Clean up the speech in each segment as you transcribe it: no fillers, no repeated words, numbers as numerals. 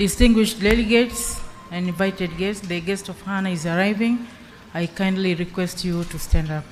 Distinguished delegates and invited guests, the guest of honor is arriving. I kindly request you to stand up.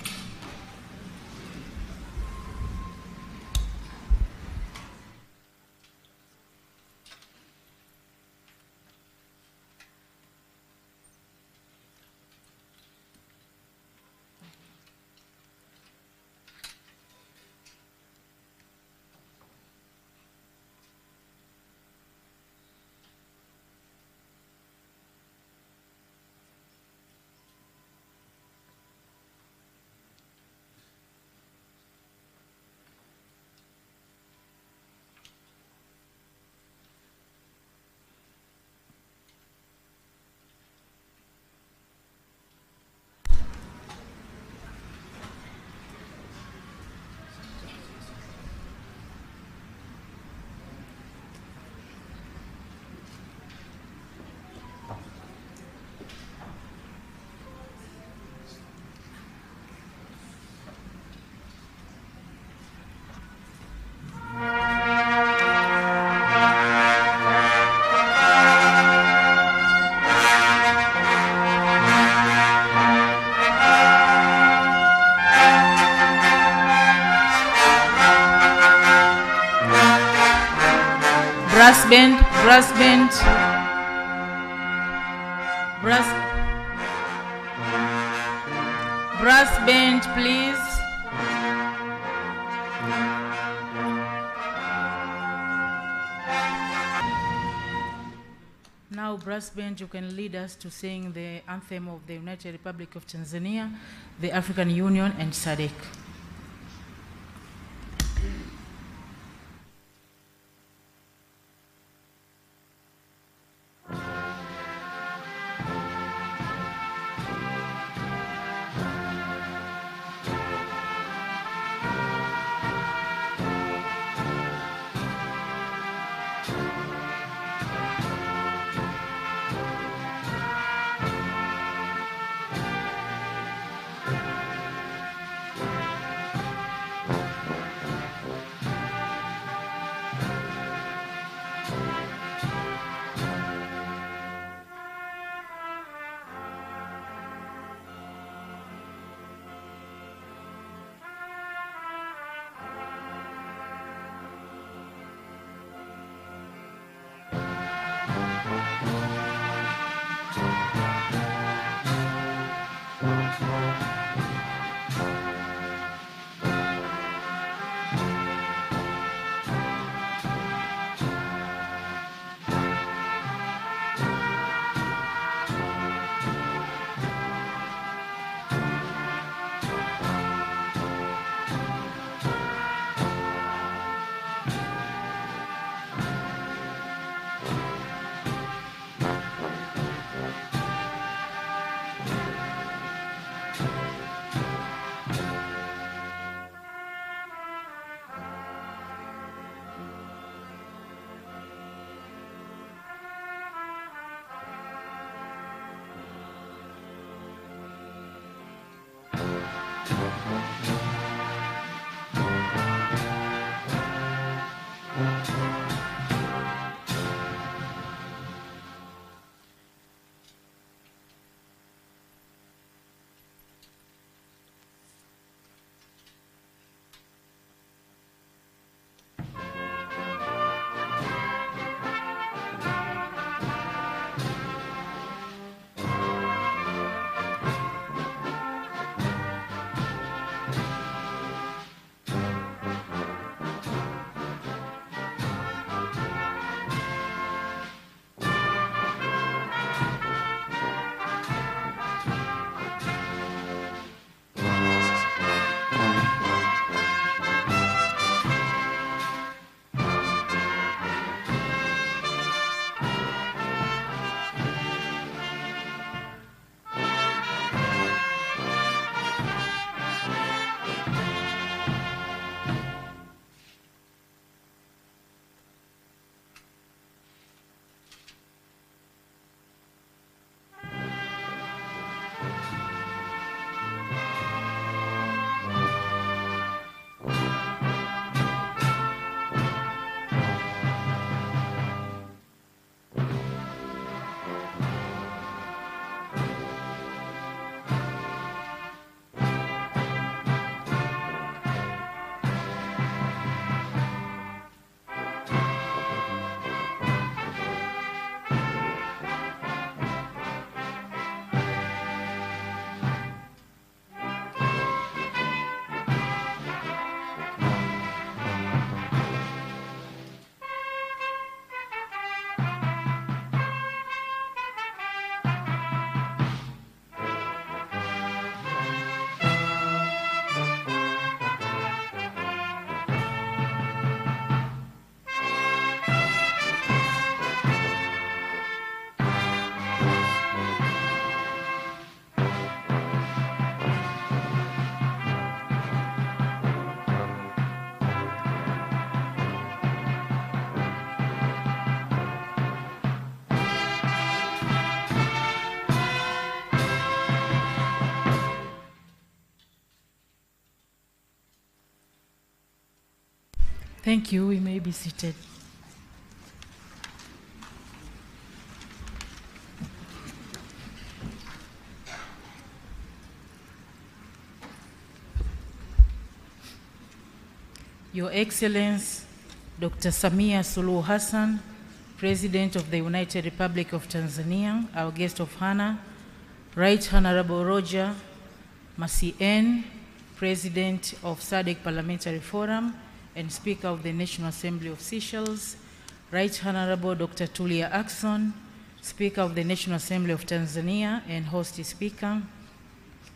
Brass band, brass band. Brass band, please. Now, brass band, you can lead us to sing the anthem of the United Republic of Tanzania, the African Union, and Sadc. Thank you. We may be seated. Your Excellency, Dr. Samia Suluhu Hassan, President of the United Republic of Tanzania, our guest of honor, Right Honorable Roger Macien, President of Sadc Parliamentary Forum and Speaker of the National Assembly of Seychelles, Right Honorable Dr. Tulia Ackson, Speaker of the National Assembly of Tanzania and host speaker,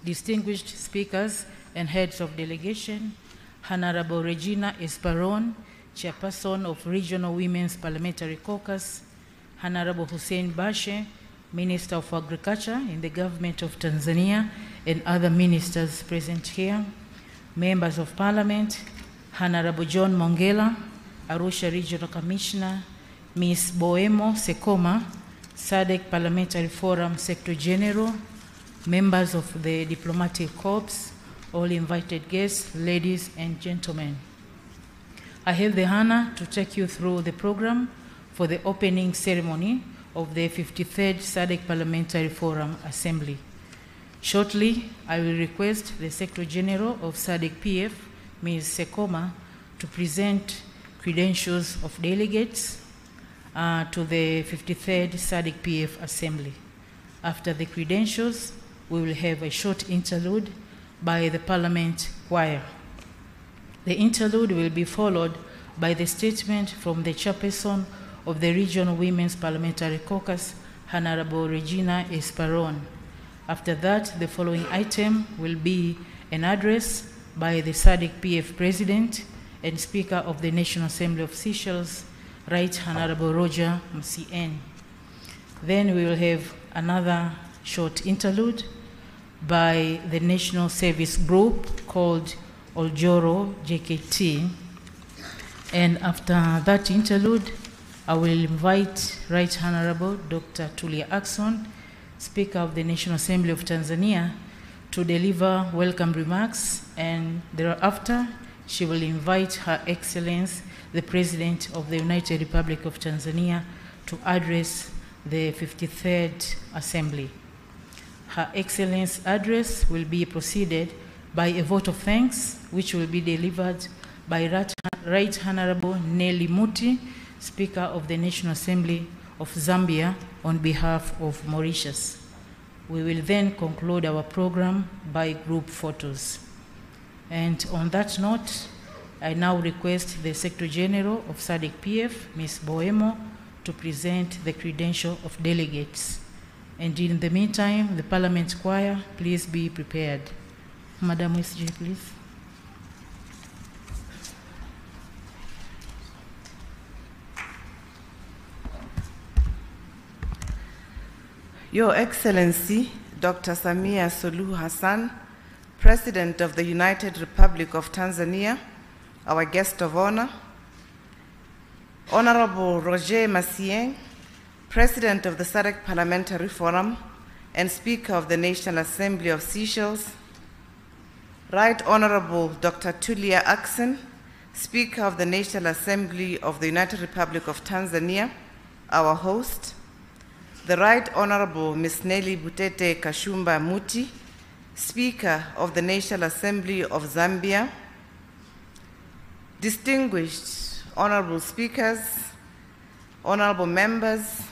distinguished speakers and heads of delegation, Honorable Regina Esperon, Chairperson of Regional Women's Parliamentary Caucus, Honorable Hussein Bashe, Minister of Agriculture in the Government of Tanzania, and other ministers present here, Members of Parliament, Honorable John Mongela, Arusha Regional Commissioner, Ms. Boemo Sekoma, Sadc Parliamentary Forum Secretary General, members of the Diplomatic Corps, all invited guests, ladies and gentlemen. I have the honor to take you through the program for the opening ceremony of the 53rd Sadc Parliamentary Forum Assembly. Shortly, I will request the Secretary General of Sadc PF, Ms. Sekoma, to present credentials of delegates to the 53rd Sadc PF Assembly. After the credentials, we will have a short interlude by the Parliament Choir. The interlude will be followed by the statement from the Chairperson of the Regional Women's Parliamentary Caucus, Honorable Regina Esperon. After that, the following item will be an address by the Sadc PF President and Speaker of the National Assembly of Seychelles, Right Honorable Roger Macien. Then we will have another short interlude by the National Service Group called Oljoro JKT. And after that interlude, I will invite Right Honorable Dr. Tulia Ackson, Speaker of the National Assembly of Tanzania, to deliver welcome remarks, and thereafter she will invite Her Excellency, the President of the United Republic of Tanzania, to address the 53rd Assembly. Her Excellency's address will be preceded by a vote of thanks, which will be delivered by Right Honorable Nelly Muti, Speaker of the National Assembly of Zambia, on behalf of Mauritius. We will then conclude our program by group photos. And on that note, I now request the Secretary General of Sadc PF, Ms. Boemo, to present the credential of delegates. And in the meantime, the Parliament Choir, please be prepared. Madam SG, please. Your Excellency, Dr. Samia Suluhu Hassan, President of the United Republic of Tanzania, our guest of honor, Honorable Roger Macien, President of the Sadc Parliamentary Forum and Speaker of the National Assembly of Seychelles, Right Honorable Dr. Tulia Ackson, Speaker of the National Assembly of the United Republic of Tanzania, our host, the Right Honorable Ms. Nelly Butete Kashumba Muti, Speaker of the National Assembly of Zambia, distinguished honorable speakers, honorable members,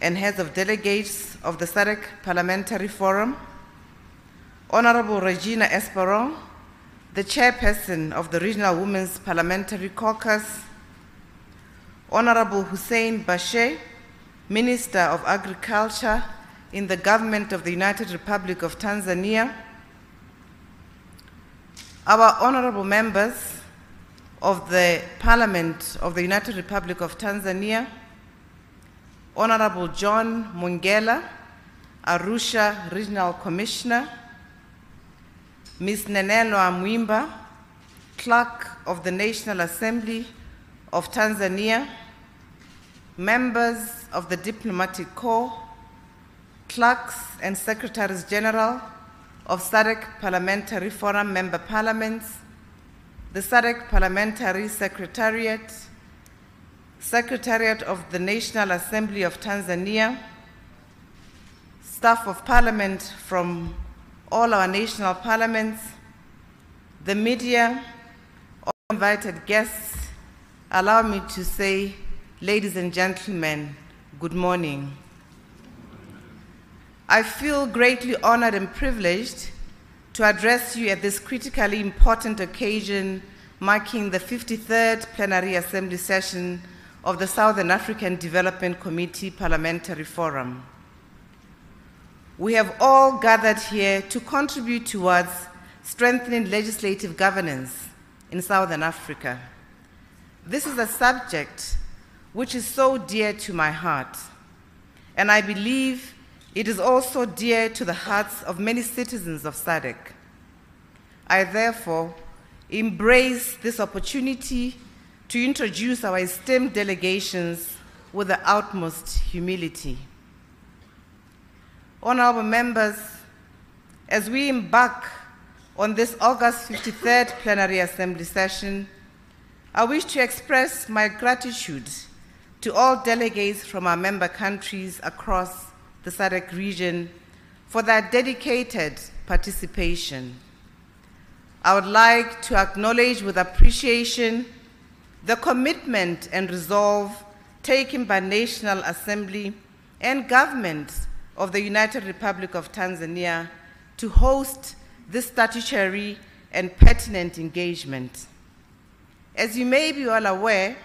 and heads of delegates of the Sadc Parliamentary Forum, Honorable Regina Esperon, the Chairperson of the Regional Women's Parliamentary Caucus, Honorable Hussein Bashe, Minister of Agriculture in the Government of the United Republic of Tanzania, our honorable members of the Parliament of the United Republic of Tanzania, Honorable John Mongela, Arusha Regional Commissioner, Ms. Nenelo Amwimba, Clerk of the National Assembly of Tanzania, members of the Diplomatic Corps, clerks and secretaries general of Sadc Parliamentary Forum member parliaments, the Sadc Parliamentary Secretariat, Secretariat of the National Assembly of Tanzania, staff of parliament from all our national parliaments, the media, all invited guests, allow me to say ladies and gentlemen, good morning. I feel greatly honored and privileged to address you at this critically important occasion marking the 53rd Plenary Assembly Session of the Southern African Development Committee Parliamentary Forum. We have all gathered here to contribute towards strengthening legislative governance in Southern Africa. This is a subject which is so dear to my heart, and I believe it is also dear to the hearts of many citizens of SADC. I therefore embrace this opportunity to introduce our esteemed delegations with the utmost humility. Honorable members, as we embark on this August 53rd Plenary Assembly Session, I wish to express my gratitude to all delegates from our member countries across the SADC region for their dedicated participation. I would like to acknowledge with appreciation the commitment and resolve taken by National Assembly and government of the United Republic of Tanzania to host this statutory and pertinent engagement. As you may be well aware,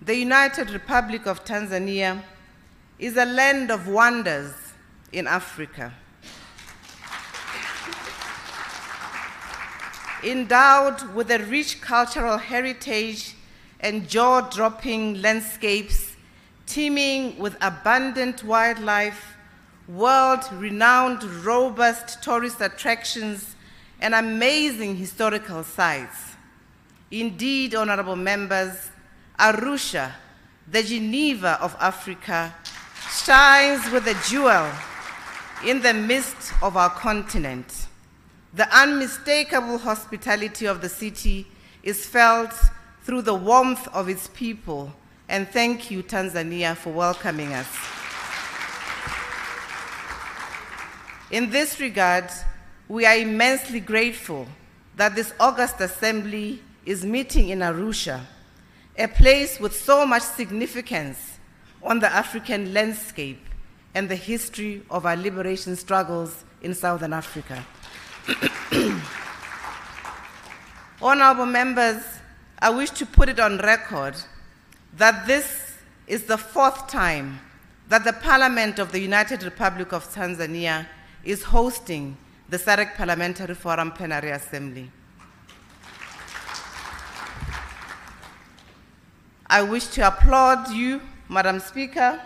the United Republic of Tanzania is a land of wonders in Africa. Endowed with a rich cultural heritage and jaw-dropping landscapes, teeming with abundant wildlife, world-renowned robust tourist attractions, and amazing historical sites. Indeed, honorable members, Arusha, the Geneva of Africa, shines with a jewel in the midst of our continent. The unmistakable hospitality of the city is felt through the warmth of its people, and thank you, Tanzania, for welcoming us. In this regard, we are immensely grateful that this August Assembly is meeting in Arusha, a place with so much significance on the African landscape and the history of our liberation struggles in Southern Africa. Honorable members, I wish to put it on record that this is the 4th time that the Parliament of the United Republic of Tanzania is hosting the SADC Parliamentary Forum Plenary Assembly. I wish to applaud you, Madam Speaker,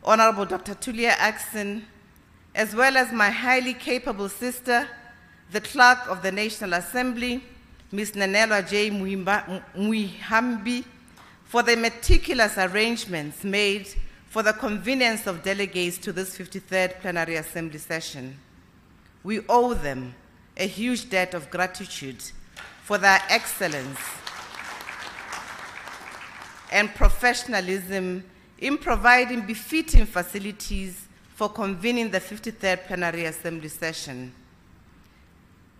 Honorable Dr. Tulia Ackson, as well as my highly capable sister, the Clerk of the National Assembly, Ms. Nanelwa J. Muihambi, for the meticulous arrangements made for the convenience of delegates to this 53rd Plenary Assembly session. We owe them a huge debt of gratitude for their excellence and professionalism in providing befitting facilities for convening the 53rd Plenary Assembly session.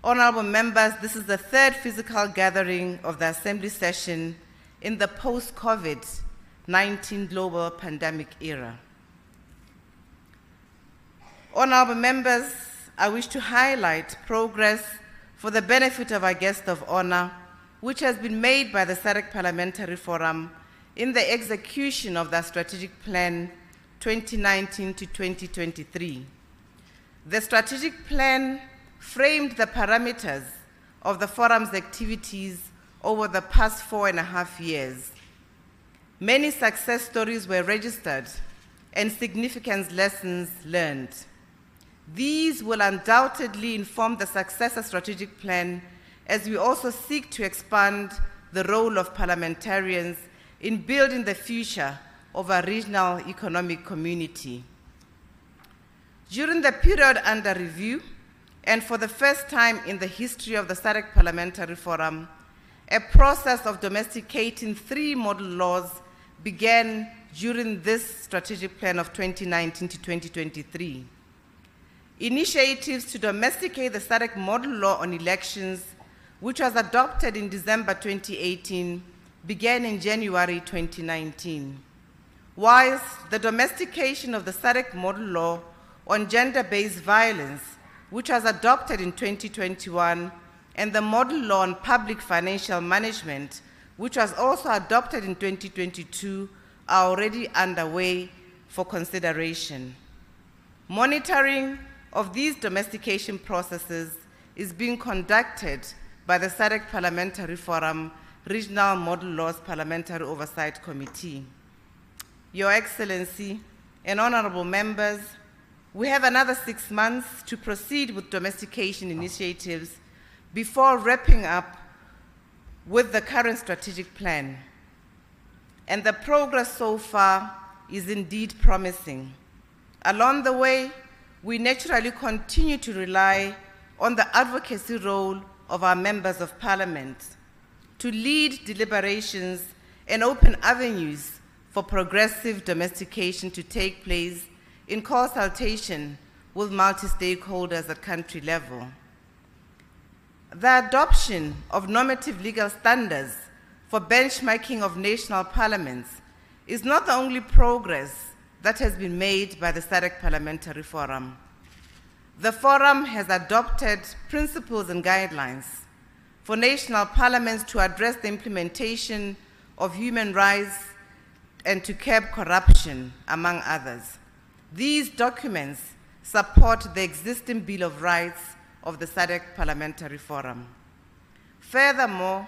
Honorable members, this is the 3rd physical gathering of the Assembly session in the post-COVID-19 global pandemic era. Honorable members, I wish to highlight progress for the benefit of our guest of honor, which has been made by the SADC Parliamentary Forum in the execution of the Strategic Plan 2019 to 2023. The strategic plan framed the parameters of the forum's activities over the past 4.5 years. Many success stories were registered and significant lessons learned. These will undoubtedly inform the successor strategic plan as we also seek to expand the role of parliamentarians in building the future of our regional economic community. During the period under review, and for the first time in the history of the SADC Parliamentary Forum, a process of domesticating 3 model laws began during this strategic plan of 2019 to 2023. Initiatives to domesticate the SADC model law on elections, which was adopted in December 2018, began in January 2019. whilst the domestication of the Sadc model law on gender-based violence, which was adopted in 2021, and the model law on public financial management, which was also adopted in 2022, are already underway for consideration. Monitoring of these domestication processes is being conducted by the Sadc Parliamentary Forum Regional Model Laws Parliamentary Oversight Committee. Your Excellency and honorable members, we have another 6 months to proceed with domestication initiatives before wrapping up with the current strategic plan. And the progress so far is indeed promising. Along the way, we naturally continue to rely on the advocacy role of our members of parliament to lead deliberations and open avenues for progressive domestication to take place in consultation with multi-stakeholders at country level. The adoption of normative legal standards for benchmarking of national parliaments is not the only progress that has been made by the Sadc Parliamentary Forum. The Forum has adopted principles and guidelines for national parliaments to address the implementation of human rights and to curb corruption, among others. These documents support the existing Bill of Rights of the Sadc Parliamentary Forum. Furthermore,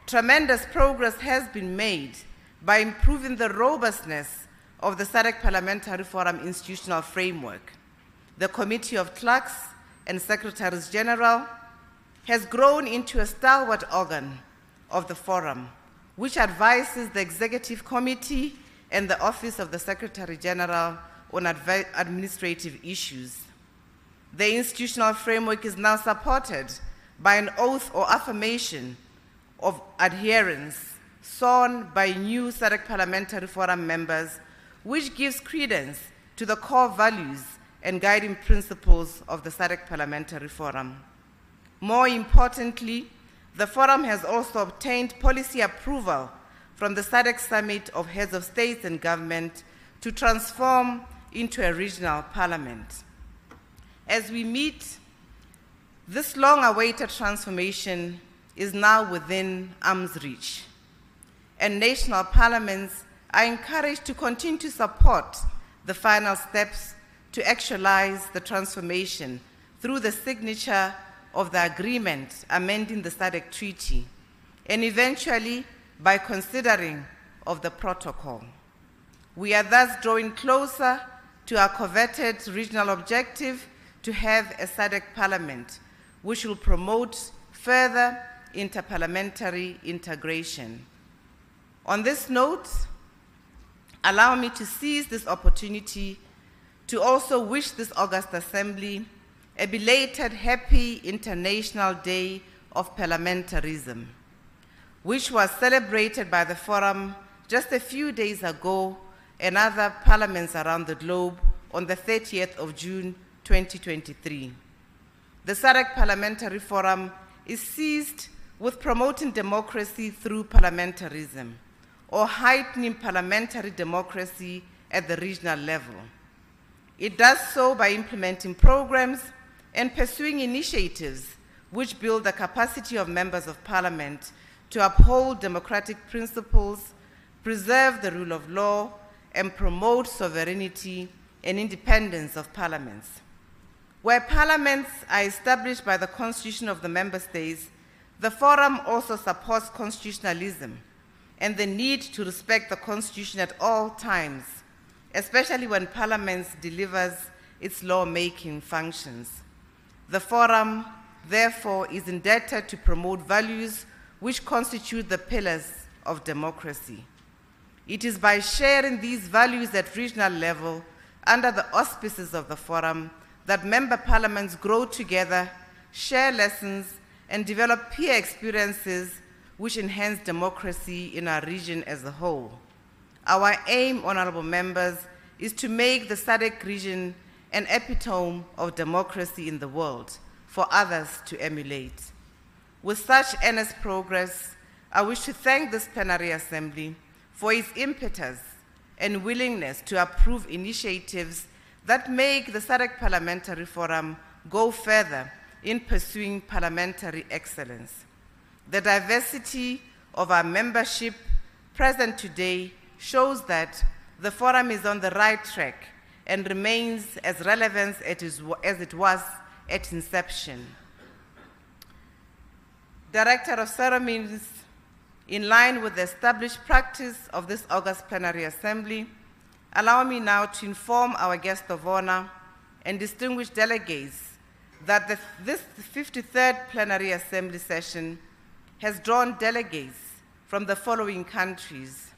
tremendous progress has been made by improving the robustness of the Sadc Parliamentary Forum institutional framework. The Committee of Clerks and Secretaries General has grown into a stalwart organ of the Forum, which advises the Executive Committee and the Office of the Secretary General on administrative issues. The institutional framework is now supported by an oath or affirmation of adherence sworn by new Sadc Parliamentary Forum members, which gives credence to the core values and guiding principles of the Sadc Parliamentary Forum. More importantly, the Forum has also obtained policy approval from the Sadc Summit of Heads of States and Government to transform into a regional parliament. As we meet, this long-awaited transformation is now within arm's reach, and national parliaments are encouraged to continue to support the final steps to actualize the transformation through the signature of the agreement amending the Sadc Treaty, and eventually by considering of the protocol. We are thus drawing closer to our coveted regional objective to have a Sadc parliament, which will promote further interparliamentary integration. On this note, allow me to seize this opportunity to also wish this August Assembly a belated Happy International Day of Parliamentarism, which was celebrated by the Forum just a few days ago and other parliaments around the globe on the 30th of June 2023. The Sadc Parliamentary Forum is seized with promoting democracy through parliamentarism, or heightening parliamentary democracy at the regional level. It does so by implementing programs and pursuing initiatives which build the capacity of members of parliament to uphold democratic principles, preserve the rule of law, and promote sovereignty and independence of parliaments. Where parliaments are established by the constitution of the member states, the Forum also supports constitutionalism and the need to respect the constitution at all times, especially when parliament delivers its lawmaking functions. The Forum, therefore, is indebted to promote values which constitute the pillars of democracy. It is by sharing these values at regional level under the auspices of the Forum that member parliaments grow together, share lessons, and develop peer experiences which enhance democracy in our region as a whole. Our aim, honorable members, is to make the Sadc region an epitome of democracy in the world for others to emulate. With such earnest progress, I wish to thank this plenary assembly for its impetus and willingness to approve initiatives that make the Sadc Parliamentary Forum go further in pursuing parliamentary excellence. The diversity of our membership present today shows that the forum is on the right track and remains as relevant as it was at inception. Director of Ceremonies, in line with the established practice of this August Plenary Assembly, allow me now to inform our guest of honor and distinguished delegates that this 53rd Plenary Assembly session has drawn delegates from the following countries.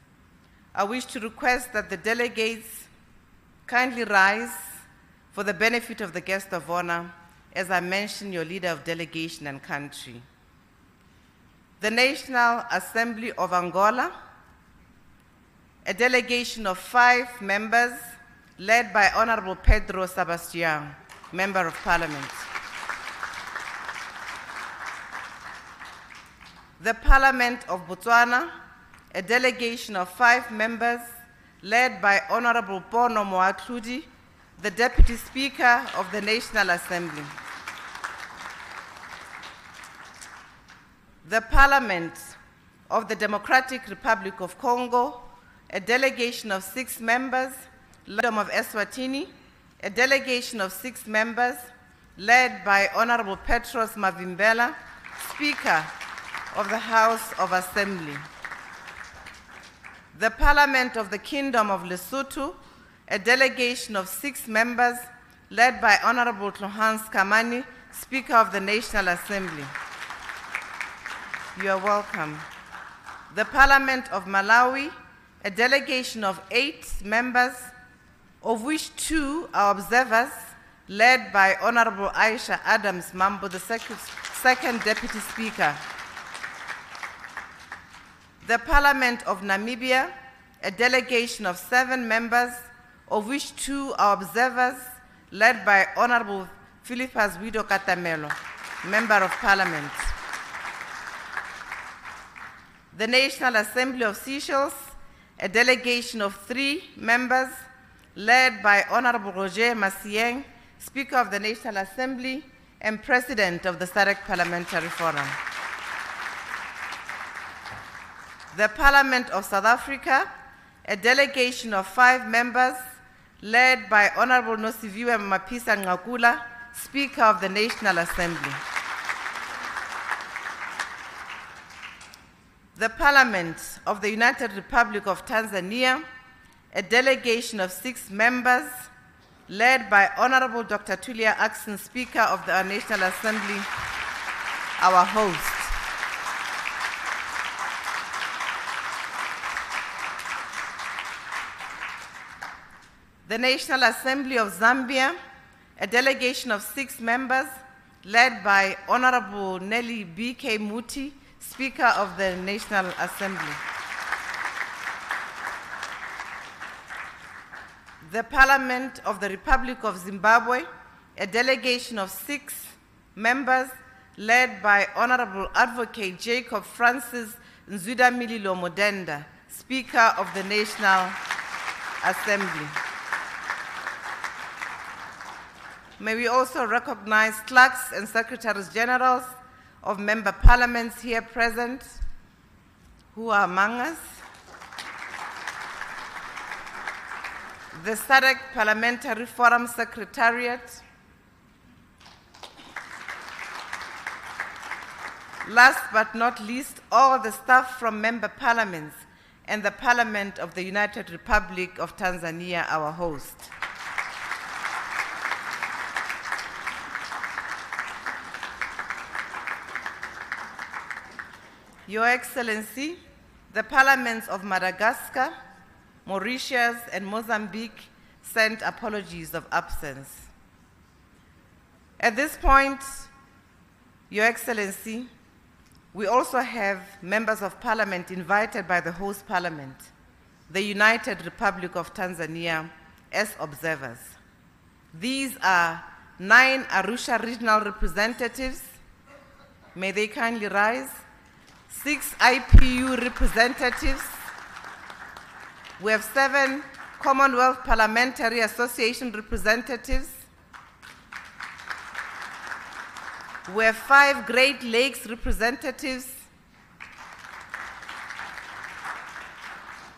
I wish to request that the delegates kindly rise for the benefit of the guest of honor as I mention your leader of delegation and country. The National Assembly of Angola, a delegation of 5 members led by Honorable Pedro Sebastian, Member of Parliament. The Parliament of Botswana, a delegation of 5 members led by Honorable Pono Moatludi, the Deputy Speaker of the National Assembly. The Parliament of the Democratic Republic of Congo, a delegation of 6 members, Kingdom of Eswatini, a delegation of 6 members, led by Honorable Petros Mavimbela, Speaker of the House of Assembly. The Parliament of the Kingdom of Lesotho, a delegation of 6 members, led by Honorable Tlohans Kamani, Speaker of the National Assembly. You are welcome. The Parliament of Malawi, a delegation of 8 members, of which 2 are observers, led by Honorable Aisha Adams Mambo, the second Deputy Speaker. The Parliament of Namibia, a delegation of 7 members, of which 2 are observers, led by Honorable Philippus Wido Katamelo, Member of Parliament. The National Assembly of Seychelles, a delegation of 3 members, led by Honorable Roger Massieng, Speaker of the National Assembly and President of the Sadc Parliamentary Forum. The Parliament of South Africa, a delegation of 5 members, led by Honorable Nosiviwe Mapisa Ngakula, Speaker of the National Assembly. The Parliament of the United Republic of Tanzania, a delegation of 6 members, led by Honorable Dr. Tulia Ackson, Speaker of the National Assembly, our host. The National Assembly of Zambia, a delegation of 6 members, led by Honorable Nelly B.K. Muti, Speaker of the National Assembly. The Parliament of the Republic of Zimbabwe, a delegation of 6 members, led by Honorable Advocate Jacob Francis Nzwida-Mililo Modenda, Speaker of the National Assembly. May we also recognize clerks and secretaries generals of member parliaments here present who are among us. The Sadc Parliamentary Forum Secretariat, last but not least, all the staff from member parliaments and the Parliament of the United Republic of Tanzania, our host. Your Excellency, the parliaments of Madagascar, Mauritius, and Mozambique sent apologies of absence. At this point, Your Excellency, we also have members of parliament invited by the host parliament, the United Republic of Tanzania, as observers. These are 9 Arusha regional representatives. May they kindly rise. 6 IPU representatives, We have 7 Commonwealth Parliamentary Association representatives. We have 5 Great Lakes representatives.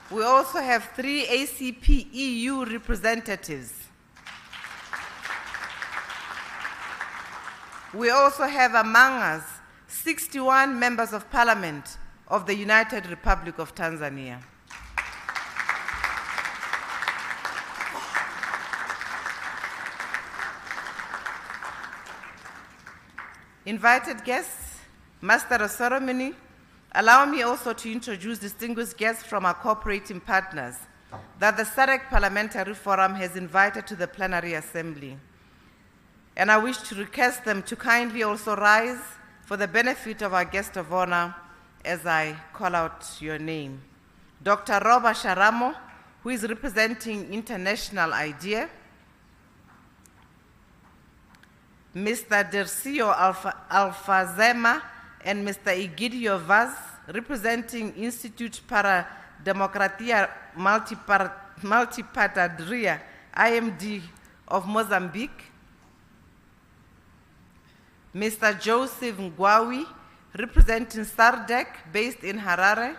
We also have 3 ACP EU representatives. We also have among us 61 members of parliament of the United Republic of Tanzania. Invited guests, Master of Ceremony, allow me also to introduce distinguished guests from our cooperating partners that the Sadc Parliamentary Forum has invited to the plenary assembly. And I wish to request them to kindly also rise for the benefit of our guest of honor as I call out your name. Dr. Roba Sharamo, who is representing International IDEA. Mr. Dercio Alfazema and Mr. Egidio Vaz, representing Institute para Democracia Multipartidariya, IMD of Mozambique. Mr. Joseph Ngwawi, representing Sadc, based in Harare.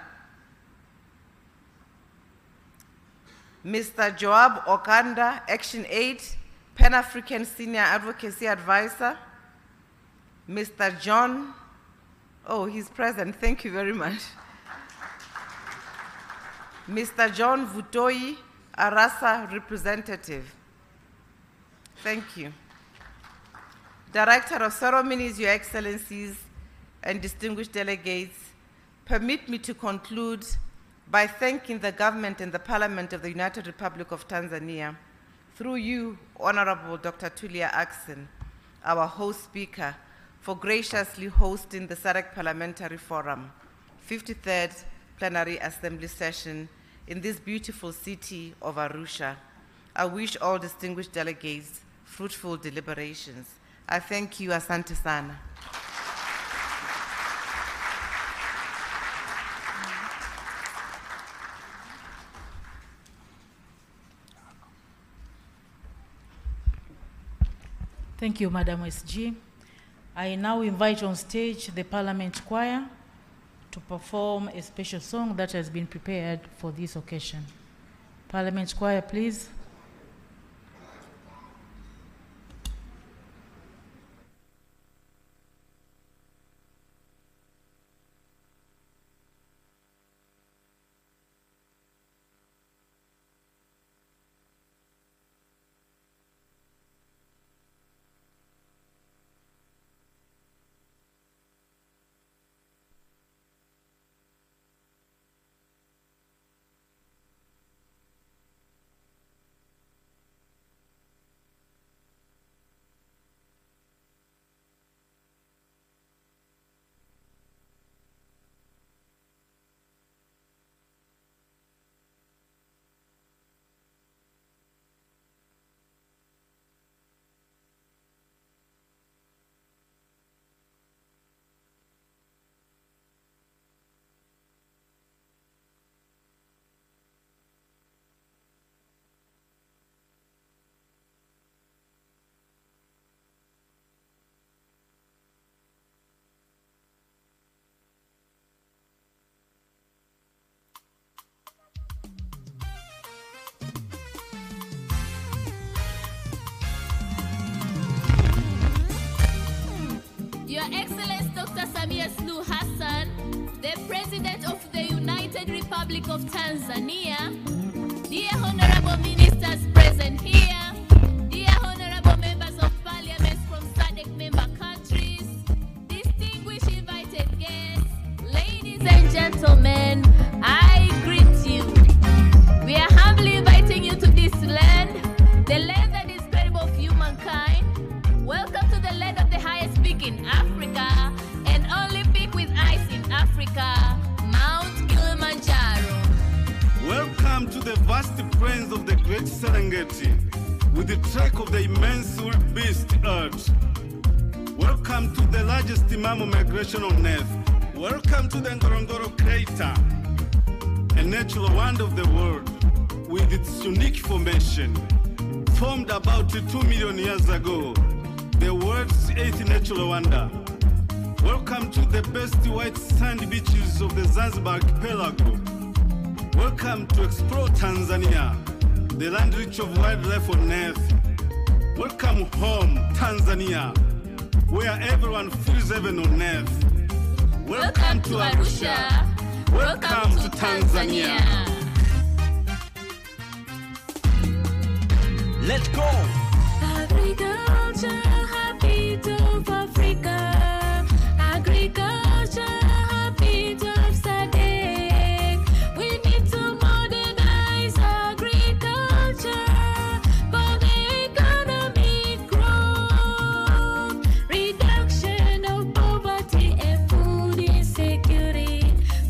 Mr. Joab Okanda, Action Aid, Pan-African Senior Advocacy Advisor. Mr. John, oh, he's present, thank you very much. Mr. John Vutoi, Arasa representative. Thank you. Director of Ceremonies, Your Excellencies, and distinguished delegates, permit me to conclude by thanking the government and the Parliament of the United Republic of Tanzania, through you, Honorable Dr. Tulia Ackson, our host speaker, for graciously hosting the Sadc Parliamentary Forum, 53rd Plenary Assembly Session in this beautiful city of Arusha. I wish all distinguished delegates fruitful deliberations. I thank you, asante sana. Thank you, Madam SG. I now invite on stage the Parliament Choir to perform a special song that has been prepared for this occasion. Parliament Choir, please. Your Excellency Dr. Samia Suluhu Hassan, the President of the United Republic of Tanzania, dear Honorable Ministers present here, dear Honorable Members of Parliament from Sadc member countries, distinguished invited guests, ladies and gentlemen, I greet you. We are humbly inviting you to this land, the land that is cradle of humankind. Welcome to the land of the highest peak in Africa and only peak with ice in Africa, Mount Kilimanjaro. Welcome to the vast plains of the great Serengeti with the trek of the immense wildebeest earth. Welcome to the largest mammal migration on earth. Welcome to the Ngorongoro crater, a natural wonder of the world. with its unique formation. Formed about 2 million years ago, the world's 8th natural wonder. Welcome to the best white sand beaches of the Zanzibar archipelago. Welcome to explore Tanzania, the land rich of wildlife on earth. Welcome home, Tanzania, where everyone feels heaven on earth. Welcome to Arusha. Welcome to Tanzania. Let's go! Agriculture, habit of Africa. Agriculture, habit of Sadc. We need to modernize agriculture for the economic growth, reduction of poverty and food insecurity,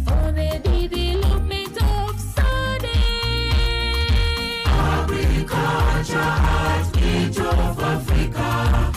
for the development of Sadc. Agriculture, heartbeat of Africa.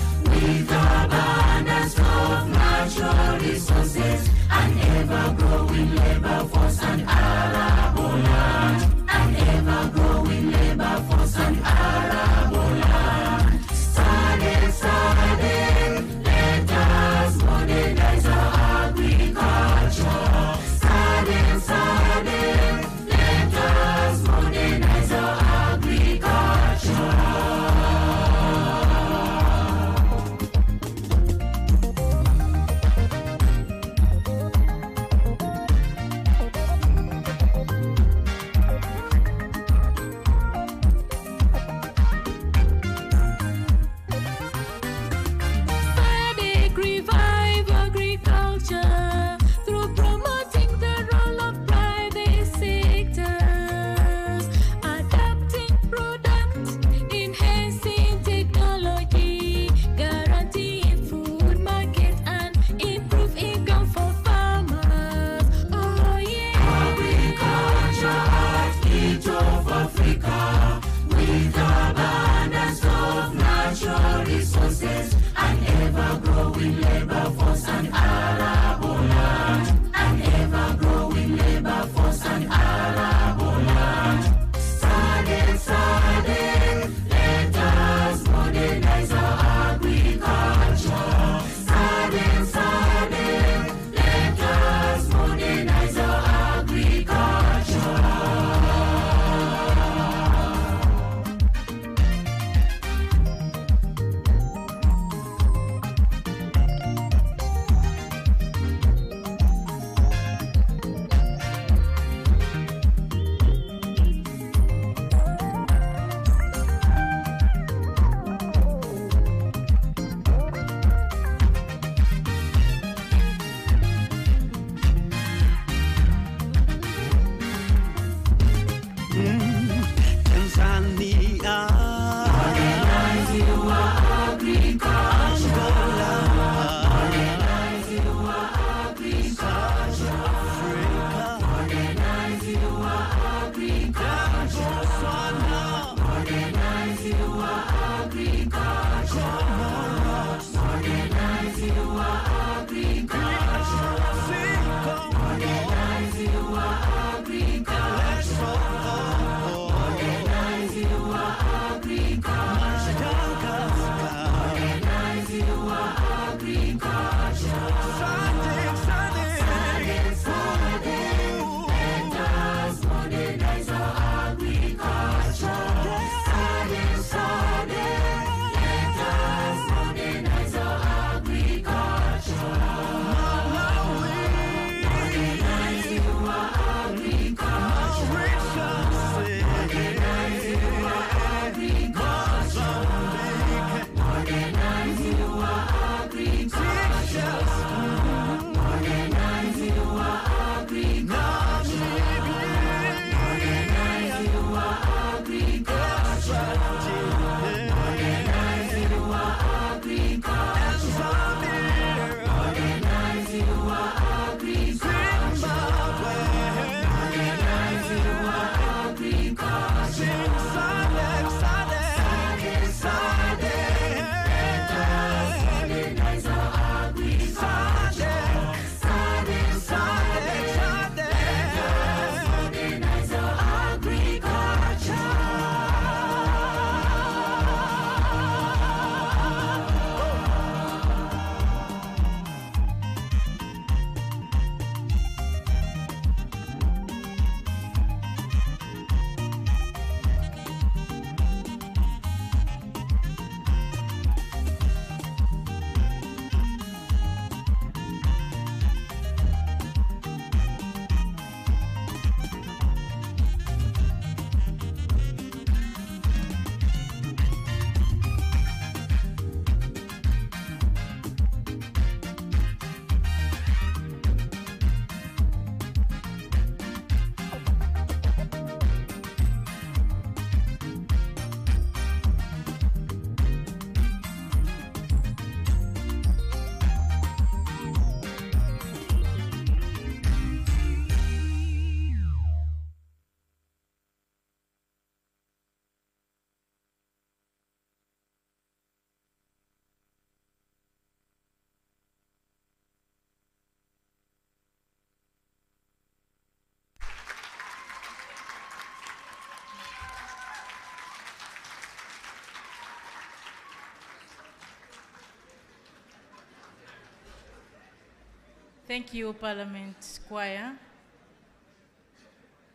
Thank you, Parliament Choir.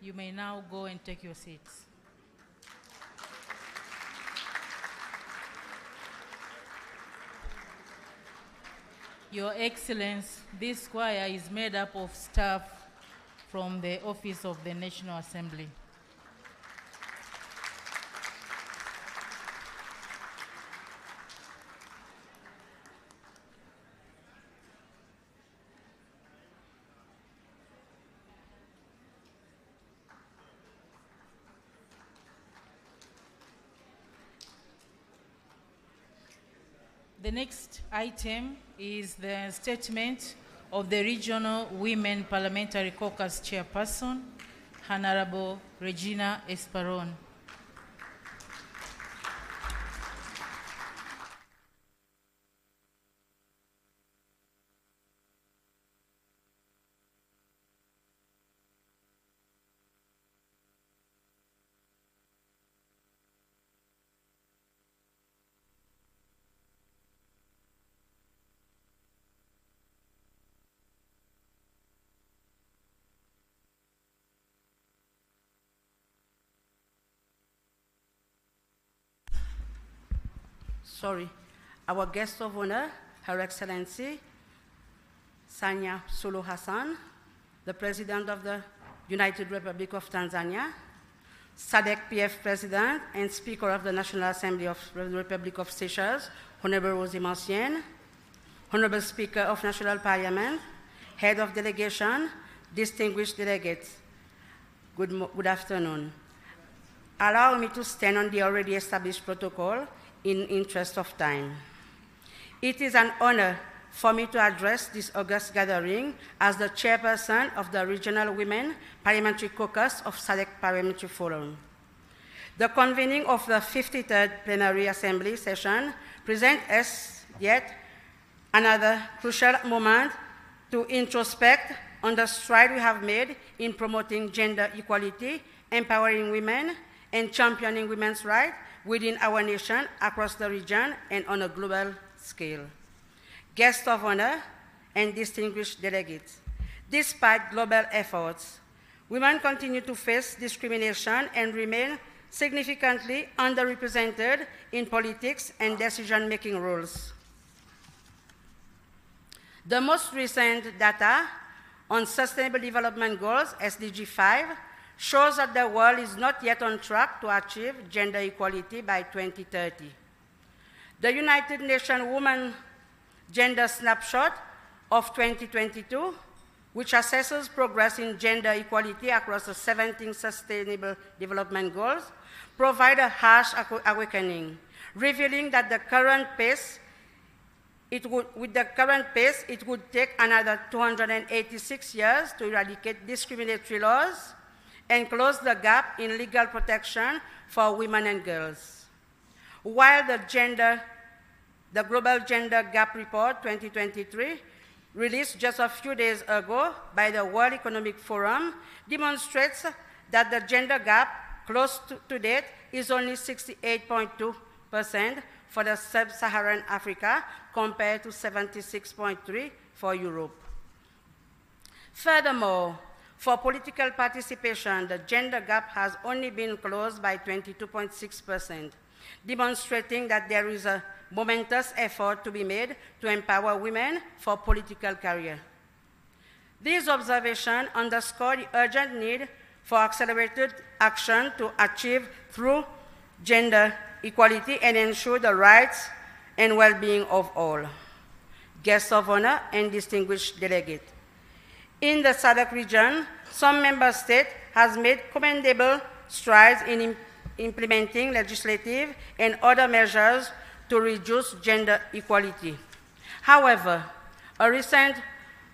You may now go and take your seats. Your Excellence, this choir is made up of staff from the Office of the National Assembly. The next item is the statement of the Regional Women Parliamentary Caucus Chairperson, Honorable Regina Esperon. Our guest of honor, Her Excellency Samia Suluhu Hassan, the President of the United Republic of Tanzania, Sadc PF President and Speaker of the National Assembly of the Republic of Seychelles, Honorable Rosie Mancienne, Honorable Speaker of National Parliament, Head of Delegation, distinguished delegates, good afternoon. Allow me to stand on the already established protocol in interest of time. It is an honor for me to address this august gathering as the chairperson of the Regional Women Parliamentary Caucus of Sadc Parliamentary Forum. The convening of the 53rd Plenary Assembly session presents us yet another crucial moment to introspect on the stride we have made in promoting gender equality, empowering women, and championing women's rights within our nation, across the region, and on a global scale. Guests of honor and distinguished delegates, despite global efforts, women continue to face discrimination and remain significantly underrepresented in politics and decision-making roles. The most recent data on Sustainable Development Goals, SDG 5, shows that the world is not yet on track to achieve gender equality by 2030. The United Nations Women Gender Snapshot of 2022, which assesses progress in gender equality across the 17 Sustainable Development Goals, provide a harsh awakening, revealing that with the current pace, it would take another 286 years to eradicate discriminatory laws and close the gap in legal protection for women and girls. While the Global Gender Gap Report 2023, released just a few days ago by the World Economic Forum, demonstrates that the gender gap close to date is only 68.2% for the sub-Saharan Africa compared to 76.3% for Europe. Furthermore, for political participation, the gender gap has only been closed by 22.6%, demonstrating that there is a momentous effort to be made to empower women for political career. These observations underscore the urgent need for accelerated action to achieve true gender equality and ensure the rights and well-being of all. Guests of honor and distinguished delegates. In the Sadc region, some member states have made commendable strides in implementing legislative and other measures to reduce gender equality. However, a recent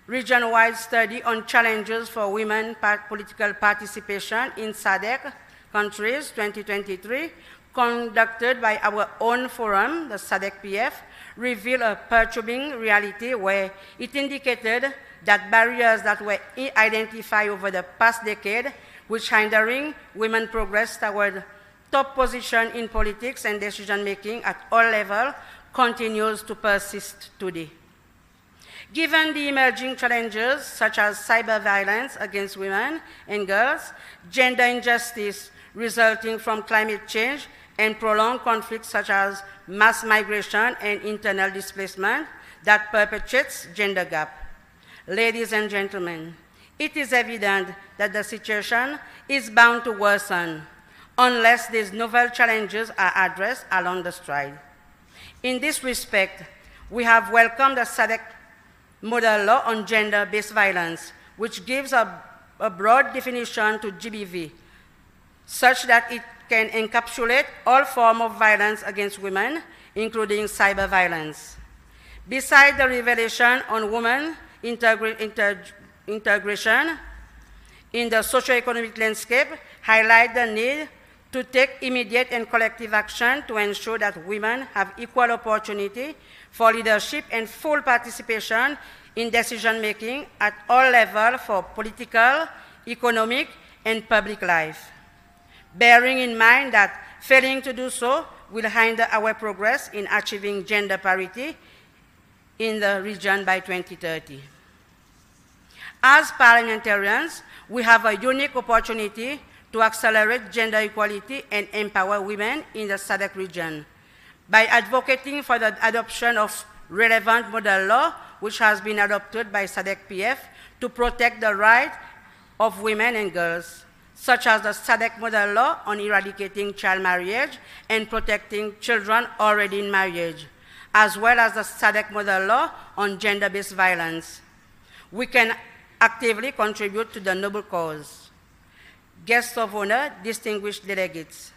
region-wide study on challenges for women political participation in Sadc countries 2023, conducted by our own forum, the Sadc PF, revealed a perturbing reality where it indicated that barriers that were identified over the past decade, which hindering women's progress toward top position in politics and decision-making at all levels, continues to persist today. Given the emerging challenges such as cyber violence against women and girls, gender injustice resulting from climate change, and prolonged conflicts such as mass migration and internal displacement that perpetuates gender gap. Ladies and gentlemen, it is evident that the situation is bound to worsen unless these novel challenges are addressed along the stride. In this respect, we have welcomed the Sadc model law on gender-based violence, which gives a broad definition to GBV, such that it can encapsulate all forms of violence against women, including cyber violence. Besides the revelation on women integration in the socio-economic landscape, highlight the need to take immediate and collective action to ensure that women have equal opportunity for leadership and full participation in decision-making at all levels for political, economic, and public life. Bearing in mind that failing to do so will hinder our progress in achieving gender parity in the region by 2030. As parliamentarians, we have a unique opportunity to accelerate gender equality and empower women in the Sadc region by advocating for the adoption of relevant model law, which has been adopted by SADC-PF to protect the rights of women and girls, such as the Sadc model law on eradicating child marriage and protecting children already in marriage, as well as the Sadc model law on gender-based violence. We can actively contribute to the noble cause. Guests of honor, distinguished delegates.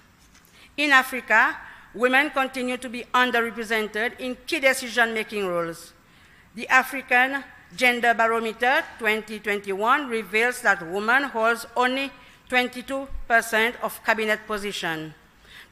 In Africa, women continue to be underrepresented in key decision-making roles. The African Gender Barometer 2021 reveals that women hold only 22% of cabinet positions,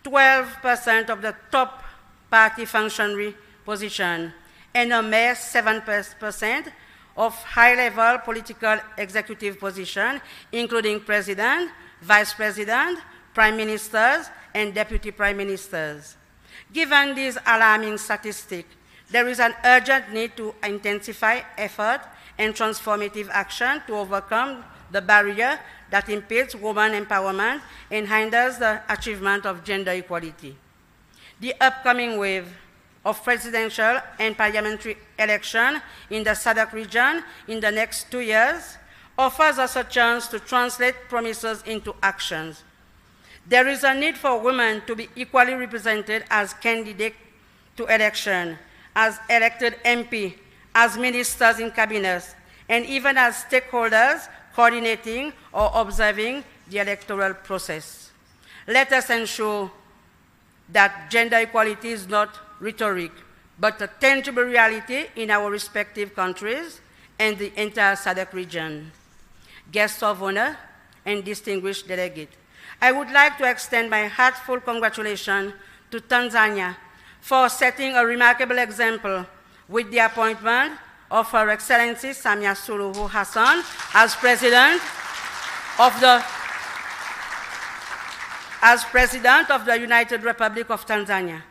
12% of the top party functionary position, and a mere 7% of high-level political executive positions, including president, vice president, prime ministers, and deputy prime ministers. Given these alarming statistics, there is an urgent need to intensify effort and transformative action to overcome the barrier that impedes women empowerment and hinders the achievement of gender equality. The upcoming wave of presidential and parliamentary elections in the Sadc region in the next 2 years offers us a chance to translate promises into actions. There is a need for women to be equally represented as candidates to election, as elected MP, as ministers in cabinets, and even as stakeholders coordinating or observing the electoral process. Let us ensure that gender equality is not rhetoric, but a tangible reality in our respective countries and the entire Sadc region. Guests of honor and distinguished delegates, I would like to extend my heartfelt congratulations to Tanzania for setting a remarkable example with the appointment of Her Excellency Samia Suluhu Hassan as President of the United Republic of Tanzania.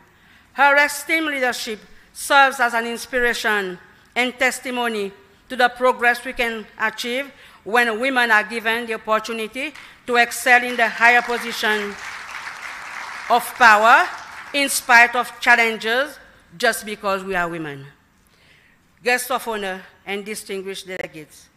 Her esteemed leadership serves as an inspiration and testimony to the progress we can achieve when women are given the opportunity to excel in the higher position of power in spite of challenges just because we are women. Guests of honor and distinguished delegates,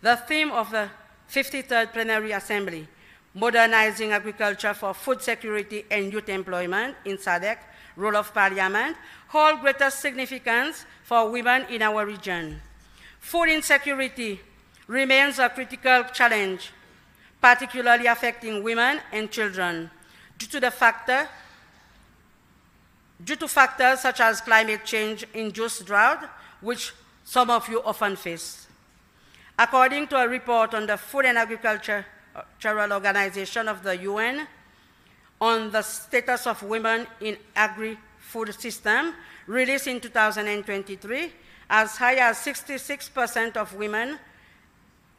the theme of the 53rd Plenary Assembly, Modernizing Agriculture for Food Security and Youth Employment in SADC, Role of Parliament, hold greater significance for women in our region. Food insecurity remains a critical challenge, particularly affecting women and children, due to factors such as climate change-induced drought, which some of you often face. According to a report on the Food and Agricultural Organization of the UN on the status of women in agri-food system, released in 2023, as high as 66% of women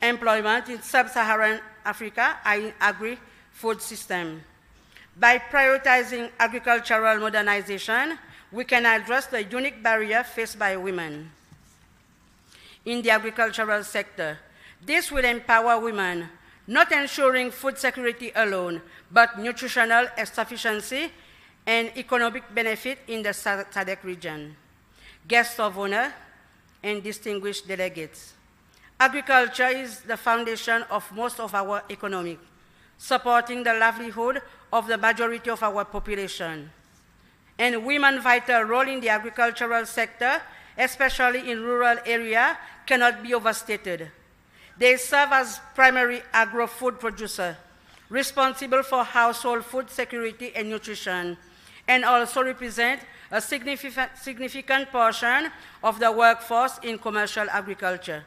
employment in sub-Saharan Africa are in agri-food system. By prioritizing agricultural modernization, we can address the unique barrier faced by women. in the agricultural sector. This will empower women, not ensuring food security alone, but nutritional sufficiency and economic benefit in the Sadc region. Guests of honor and distinguished delegates. Agriculture is the foundation of most of our economy, supporting the livelihood of the majority of our population. And women's vital role in the agricultural sector, especially in rural areas, cannot be overstated. They serve as primary agro-food producer, responsible for household food security and nutrition, and also represent a significant portion of the workforce in commercial agriculture.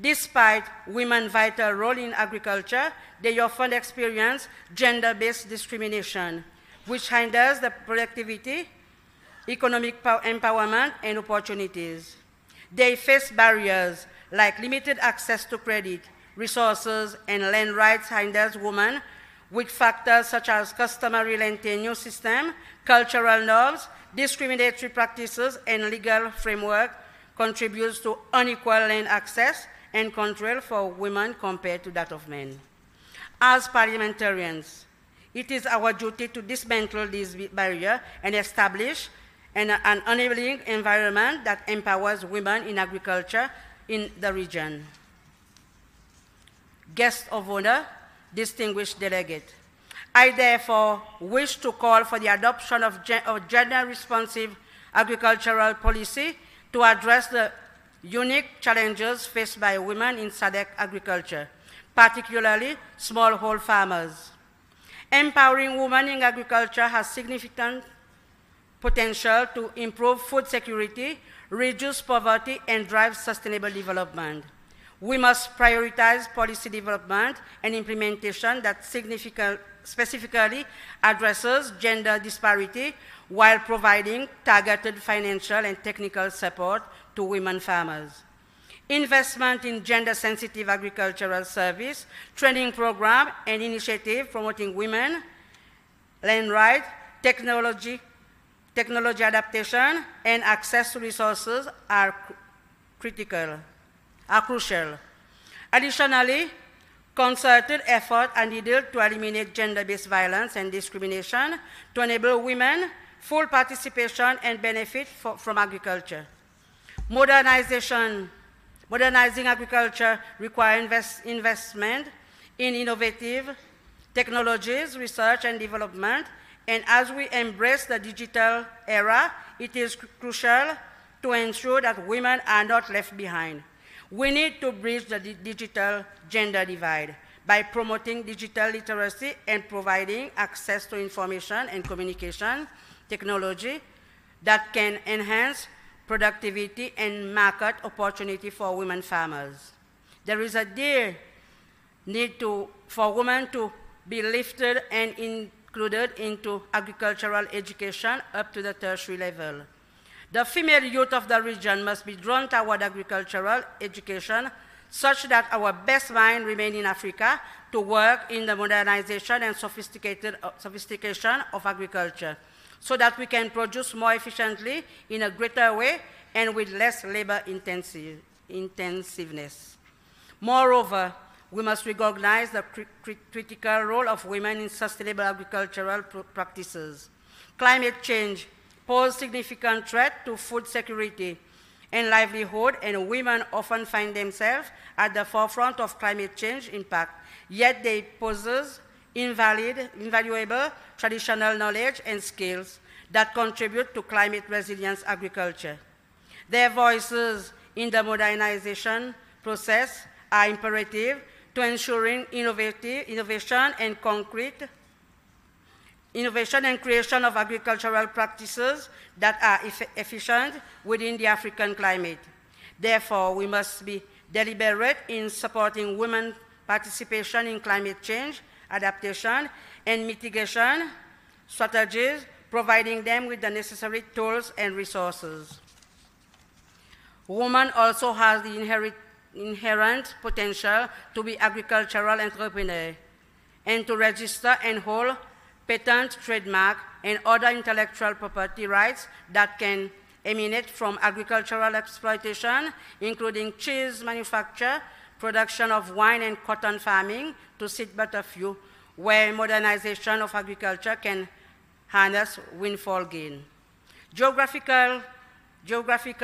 Despite women's vital role in agriculture, they often experience gender-based discrimination, which hinders the productivity, economic empowerment, and opportunities. They face barriers like limited access to credit, resources, and land rights hinders women with factors such as customary land tenure system, cultural norms, discriminatory practices, and legal framework contributes to unequal land access and control for women compared to that of men. As parliamentarians, it is our duty to dismantle these barriers and establish an enabling environment that empowers women in agriculture in the region. Guests of honor, distinguished delegate, I therefore wish to call for the adoption of gender-responsive agricultural policy to address the unique challenges faced by women in Sadc agriculture, particularly smallholder farmers. Empowering women in agriculture has significant potential to improve food security, reduce poverty, and drive sustainable development. We must prioritize policy development and implementation that specifically addresses gender disparity while providing targeted financial and technical support to women farmers. Investment in gender-sensitive agricultural service, training program, and initiative promoting women, land rights, technology adaptation, and access to resources are crucial. Additionally, concerted efforts are needed to eliminate gender-based violence and discrimination to enable women full participation and benefit from agriculture. Modernizing agriculture requires investment in innovative technologies, research and development, and as we embrace the digital era, it is crucial to ensure that women are not left behind. We need to bridge the digital gender divide by promoting digital literacy and providing access to information and communication technology that can enhance productivity and market opportunity for women farmers. There is a need for women to be lifted and included into agricultural education up to the tertiary level. The female youth of the region must be drawn toward agricultural education such that our best minds remain in Africa to work in the modernization and sophistication of agriculture so that we can produce more efficiently in a greater way and with less labor intensiveness. Moreover, we must recognize the critical role of women in sustainable agricultural practices. Climate change poses significant threat to food security and livelihood, and women often find themselves at the forefront of climate change impact, yet they possess invaluable traditional knowledge and skills that contribute to climate resilience agriculture. Their voices in the modernization process are imperative to ensuring innovation and creation of agricultural practices that are efficient within the African climate. Therefore, we must be deliberate in supporting women's participation in climate change, adaptation, and mitigation strategies, providing them with the necessary tools and resources. Women also have the inherent potential to be agricultural entrepreneurs and to register and hold patent, trademark, and other intellectual property rights that can emanate from agricultural exploitation, including cheese manufacture, production of wine and cotton farming, to cite but a few, where modernization of agriculture can harness windfall gain. Geographical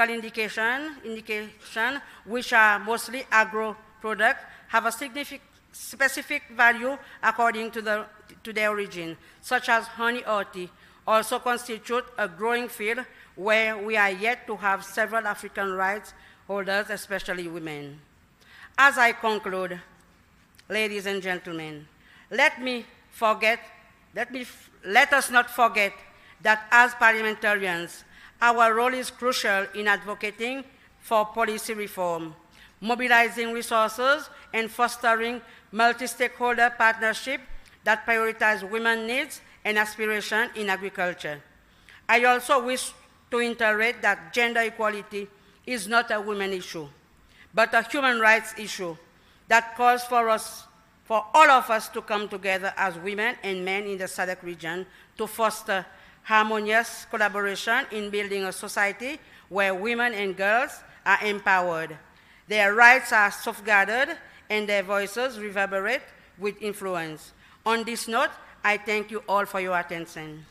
indication, which are mostly agro products, have a specific value according to their origin, such as honey or tea, also constitute a growing field where we are yet to have several African rights holders, especially women. As I conclude, ladies and gentlemen, let us not forget that as parliamentarians, our role is crucial in advocating for policy reform, mobilizing resources, and fostering multi-stakeholder partnership that prioritize women's needs and aspiration in agriculture. I also wish to reiterate that gender equality is not a women's issue, but a human rights issue that calls for all of us to come together as women and men in the Sadc region to foster harmonious collaboration in building a society where women and girls are empowered, their rights are safeguarded, and their voices reverberate with influence. On this note, I thank you all for your attention.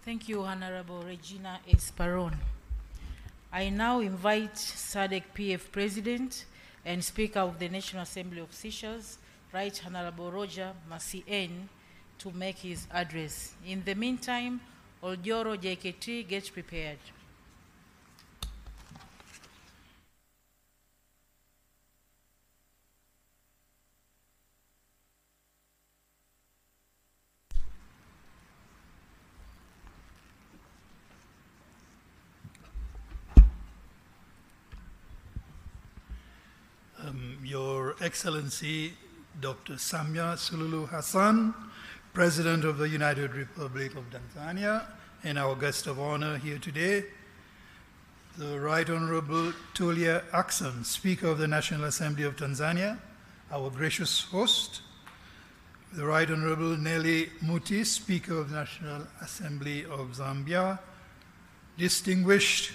Thank you, Honorable Regina Esparon. I now invite Sadc PF President and Speaker of the National Assembly of Seychelles, Right Honorable Roger Macien, to make his address. In the meantime, Oljoro JKT gets prepared. Your Excellency, Dr. Samia Suluhu Hassan, President of the United Republic of Tanzania, and our guest of honor here today, the Right Honorable Tulia Ackson, Speaker of the National Assembly of Tanzania, our gracious host, the Right Honorable Nelly Muti, Speaker of the National Assembly of Zambia, distinguished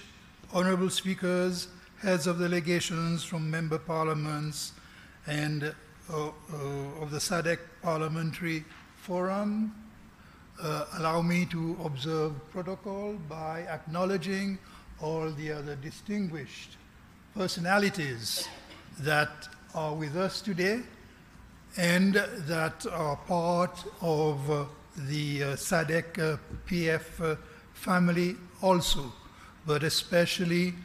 honorable speakers, heads of delegations from member parliaments and of the Sadc Parliamentary Forum. Allow me to observe protocol by acknowledging all the other distinguished personalities that are with us today and that are part of the Sadc PF family also, but especially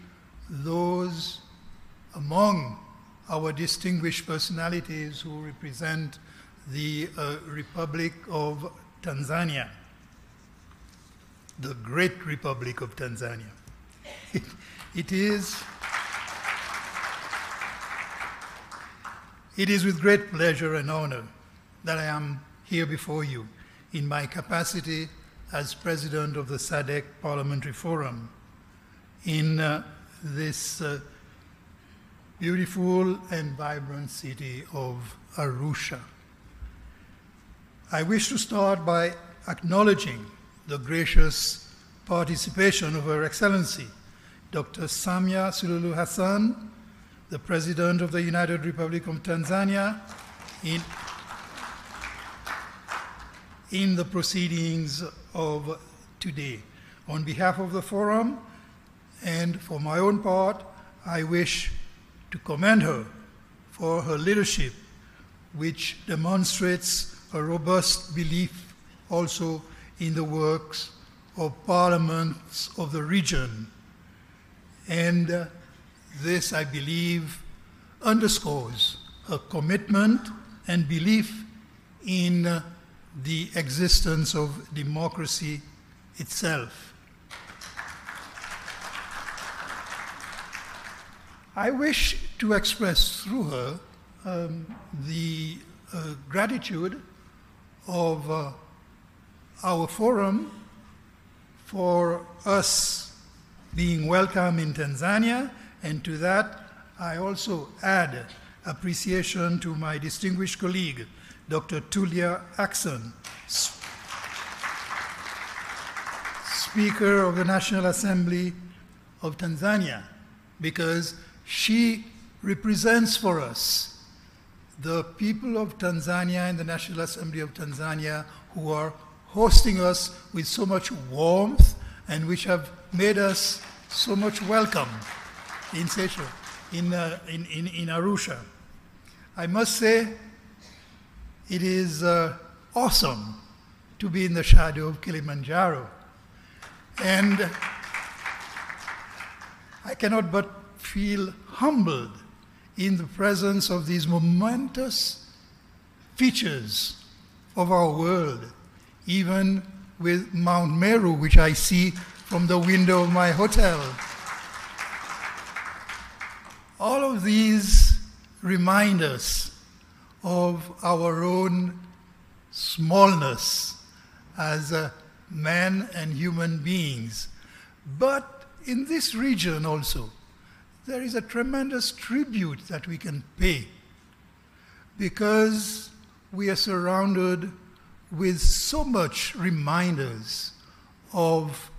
those among our distinguished personalities who represent the Republic of Tanzania, the great Republic of Tanzania. It is with great pleasure and honor that I am here before you in my capacity as President of the Sadc Parliamentary Forum in this beautiful and vibrant city of Arusha. I wish to start by acknowledging the gracious participation of Her Excellency, Dr. Samia Suluhu Hassan, the President of the United Republic of Tanzania, in the proceedings of today. On behalf of the Forum, and for my own part, I wish to commend her for her leadership, which demonstrates a robust belief also in the works of parliaments of the region. And this, I believe, underscores her commitment and belief in the existence of democracy itself. I wish to express through her the gratitude of our forum for us being welcome in Tanzania, and to that I also add appreciation to my distinguished colleague, Dr. Tulia Ackson, Speaker of the National Assembly of Tanzania, because she represents for us the people of Tanzania and the National Assembly of Tanzania who are hosting us with so much warmth and which have made us so much welcome in Arusha. I must say it is awesome to be in the shadow of Kilimanjaro. And I cannot but feel humbled in the presence of these momentous features of our world, even with Mount Meru, which I see from the window of my hotel. All of these remind us of our own smallness as man and human beings. But in this region also, there is a tremendous tribute that we can pay, because we are surrounded with so much reminders of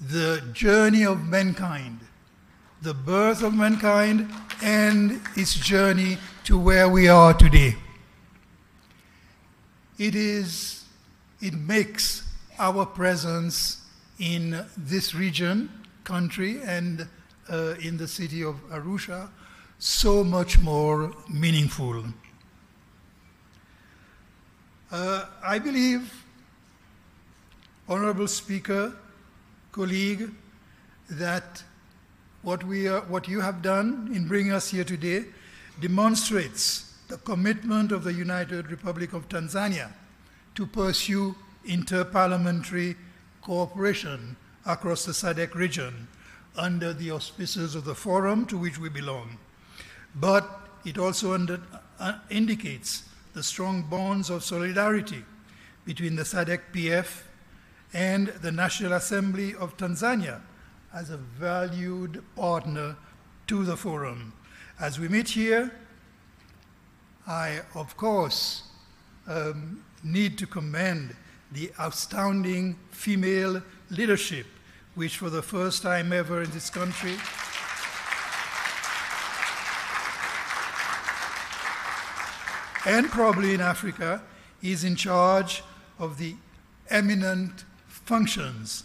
the journey of mankind, the birth of mankind, and its journey to where we are today. It makes our presence in this region, country, and in the city of Arusha so much more meaningful. I believe, Honorable Speaker, colleague, that what you have done in bringing us here today demonstrates the commitment of the United Republic of Tanzania to pursue interparliamentary cooperation across the Sadc region under the auspices of the forum to which we belong. But it also indicates the strong bonds of solidarity between the Sadc PF and the National Assembly of Tanzania as a valued partner to the forum. As we meet here, I, of course, need to commend the outstanding female leadership, which for the first time ever in this country and probably in Africa is in charge of the eminent functions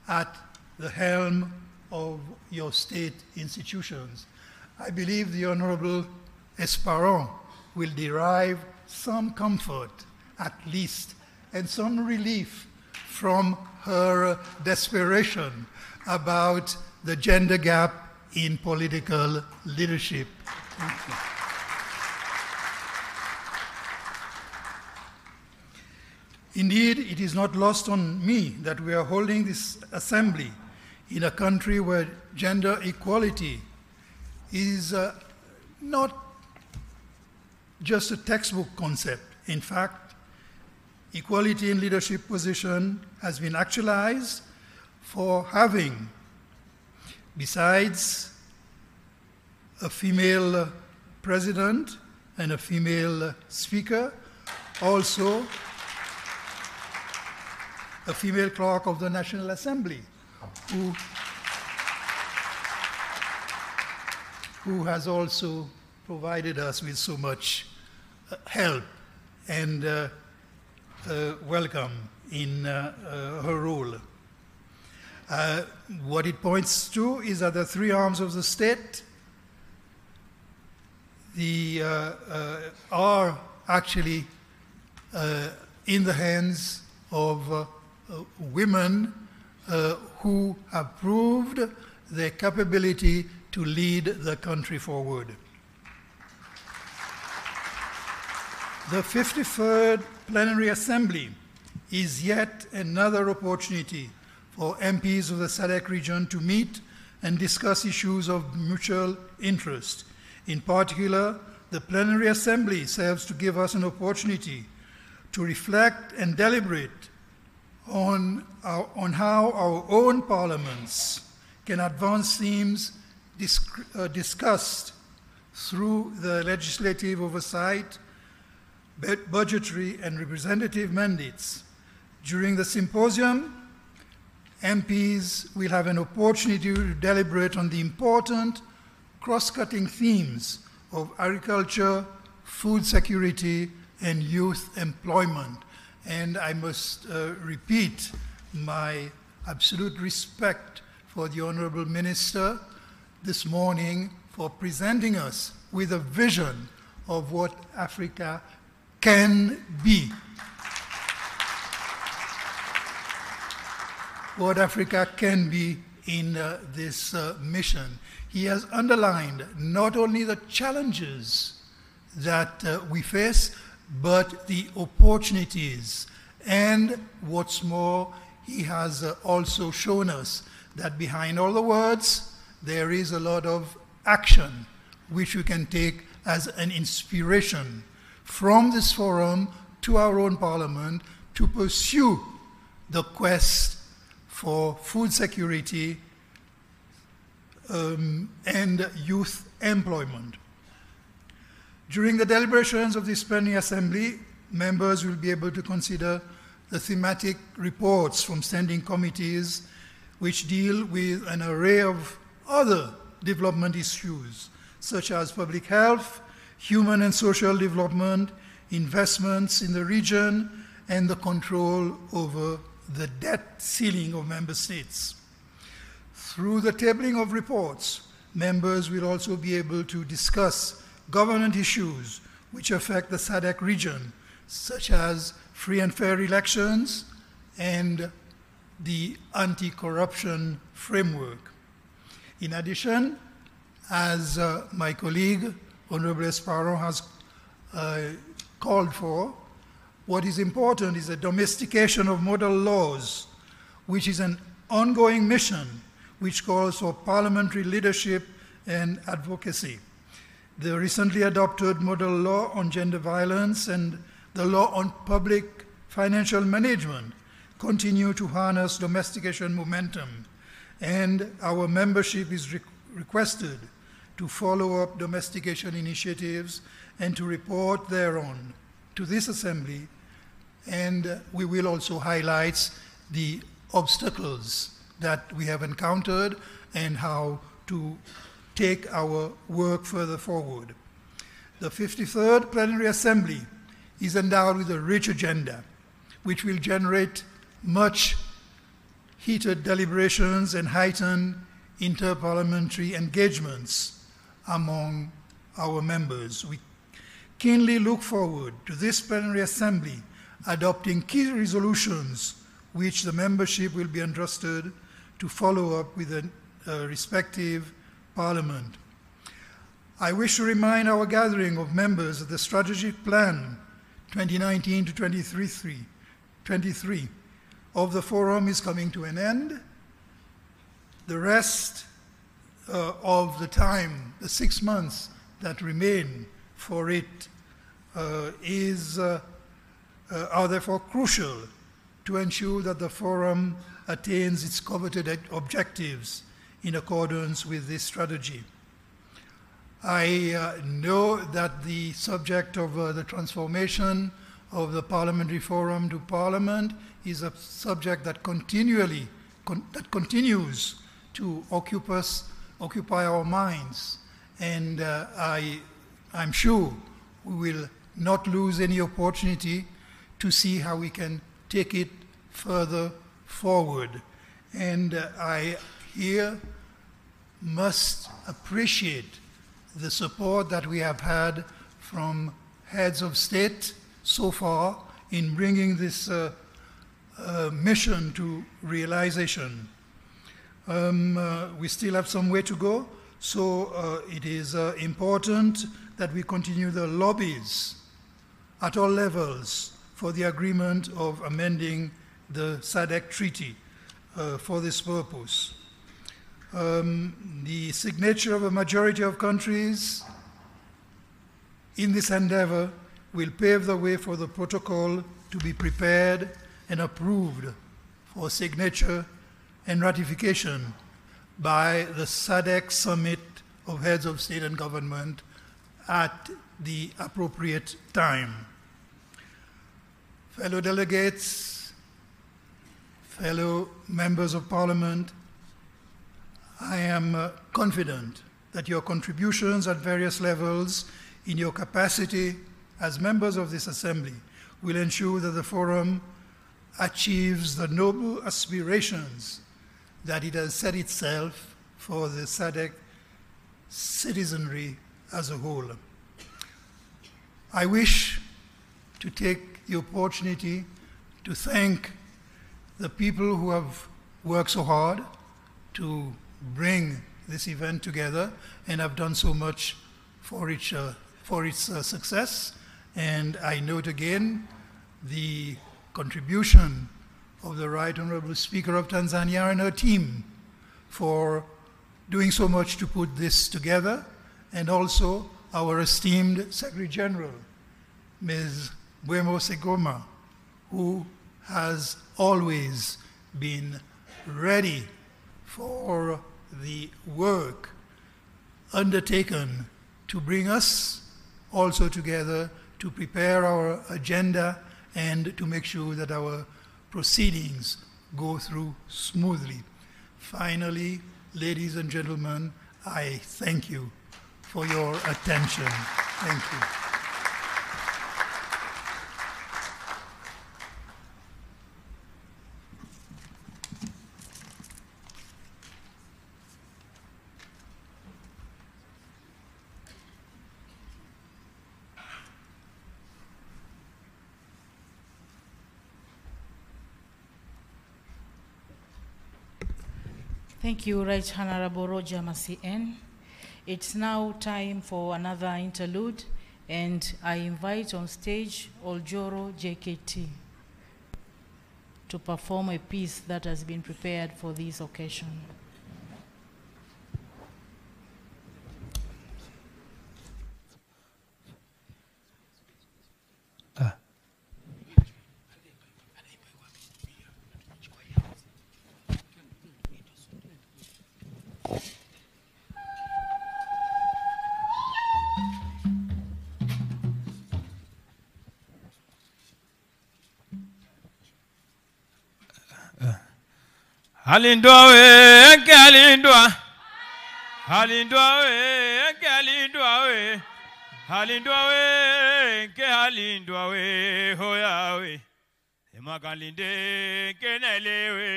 at the helm of your state institutions. I believe the Honorable Esperon will derive some comfort, at least, and some relief from her desperation about the gender gap in political leadership. Thank you. Indeed, it is not lost on me that we are holding this assembly in a country where gender equality is not just a textbook concept. In fact, equality in leadership position has been actualized for having, besides a female president and a female speaker, also a female clerk of the National Assembly, who has also provided us with so much help and welcome in her role. What it points to is that the three arms of the state are actually in the hands of women who have proved their capability to lead the country forward. The 53rd Plenary Assembly is yet another opportunity for MPs of the Sadc region to meet and discuss issues of mutual interest. In particular, the Plenary Assembly serves to give us an opportunity to reflect and deliberate on how our own parliaments can advance themes discussed through the legislative oversight, budgetary and representative mandates. During the symposium, MPs will have an opportunity to deliberate on the important cross-cutting themes of agriculture, food security, and youth employment. And I must repeat my absolute respect for the Honorable Minister this morning for presenting us with a vision of what Africa can be. What Africa can be in this mission. He has underlined not only the challenges that we face, but the opportunities. And what's more, he has also shown us that behind all the words, there is a lot of action which we can take as an inspiration from this forum to our own parliament to pursue the quest for food security and youth employment. During the deliberations of this plenary assembly, members will be able to consider the thematic reports from standing committees which deal with an array of other development issues, such as public health, human and social development, investments in the region, and the control over the debt ceiling of member states. Through the tabling of reports, members will also be able to discuss government issues which affect the Sadc region, such as free and fair elections and the anti-corruption framework. In addition, as my colleague, Honorable Esparon, has called for, what is important is the domestication of model laws, which is an ongoing mission which calls for parliamentary leadership and advocacy. The recently adopted model law on gender violence and the law on public financial management continue to harness domestication momentum, and our membership is requested to follow up domestication initiatives and to report thereon to this Assembly, and we will also highlight the obstacles that we have encountered and how to take our work further forward. The 53rd Plenary Assembly is endowed with a rich agenda, which will generate much heated deliberations and heightened interparliamentary engagements among our members. We keenly look forward to this Plenary Assembly adopting key resolutions which the membership will be entrusted to follow up with a respective parliament. I wish to remind our gathering of members that the strategic plan 2019 to 23 of the forum is coming to an end. The rest of the time, the 6 months that remain for it, are therefore crucial to ensure that the forum attains its coveted objectives in accordance with this strategy. I know that the subject of the transformation of the Parliamentary Forum to Parliament is a subject that continues to occupy our minds, and I'm sure we will not lose any opportunity to see how we can take it further forward. And I here must appreciate the support that we have had from heads of state so far in bringing this mission to realization. We still have some way to go, so it is important that we continue the lobbies at all levels for the agreement of amending the Sadc Treaty for this purpose. The signature of a majority of countries in this endeavor will pave the way for the protocol to be prepared and approved for signature and ratification by the Sadc Summit of Heads of State and Government at the appropriate time. Fellow delegates, fellow members of Parliament, I am confident that your contributions at various levels in your capacity as members of this Assembly will ensure that the Forum achieves the noble aspirations that it has set itself for the Sadc citizenry as a whole. I wish to take the opportunity to thank the people who have worked so hard to bring this event together and have done so much for its success. And I note again the contribution of the Right Honorable Speaker of Tanzania and her team for doing so much to put this together, and also our esteemed Secretary General, Ms. Buemo Segoma, who has always been ready for the work undertaken to bring us also together to prepare our agenda and to make sure that our proceedings go through smoothly. Finally, ladies and gentlemen, I thank you for your attention. Thank you. Thank you, Right Honorable Roger Macien. It's now time for another interlude, and I invite on stage Oljoro JKT to perform a piece that has been prepared for this occasion. Halindwa we, halindwa. Halindwa we, halindwa we. Halindwa we, halindwa we, hoya we. Emakalinde kenele we.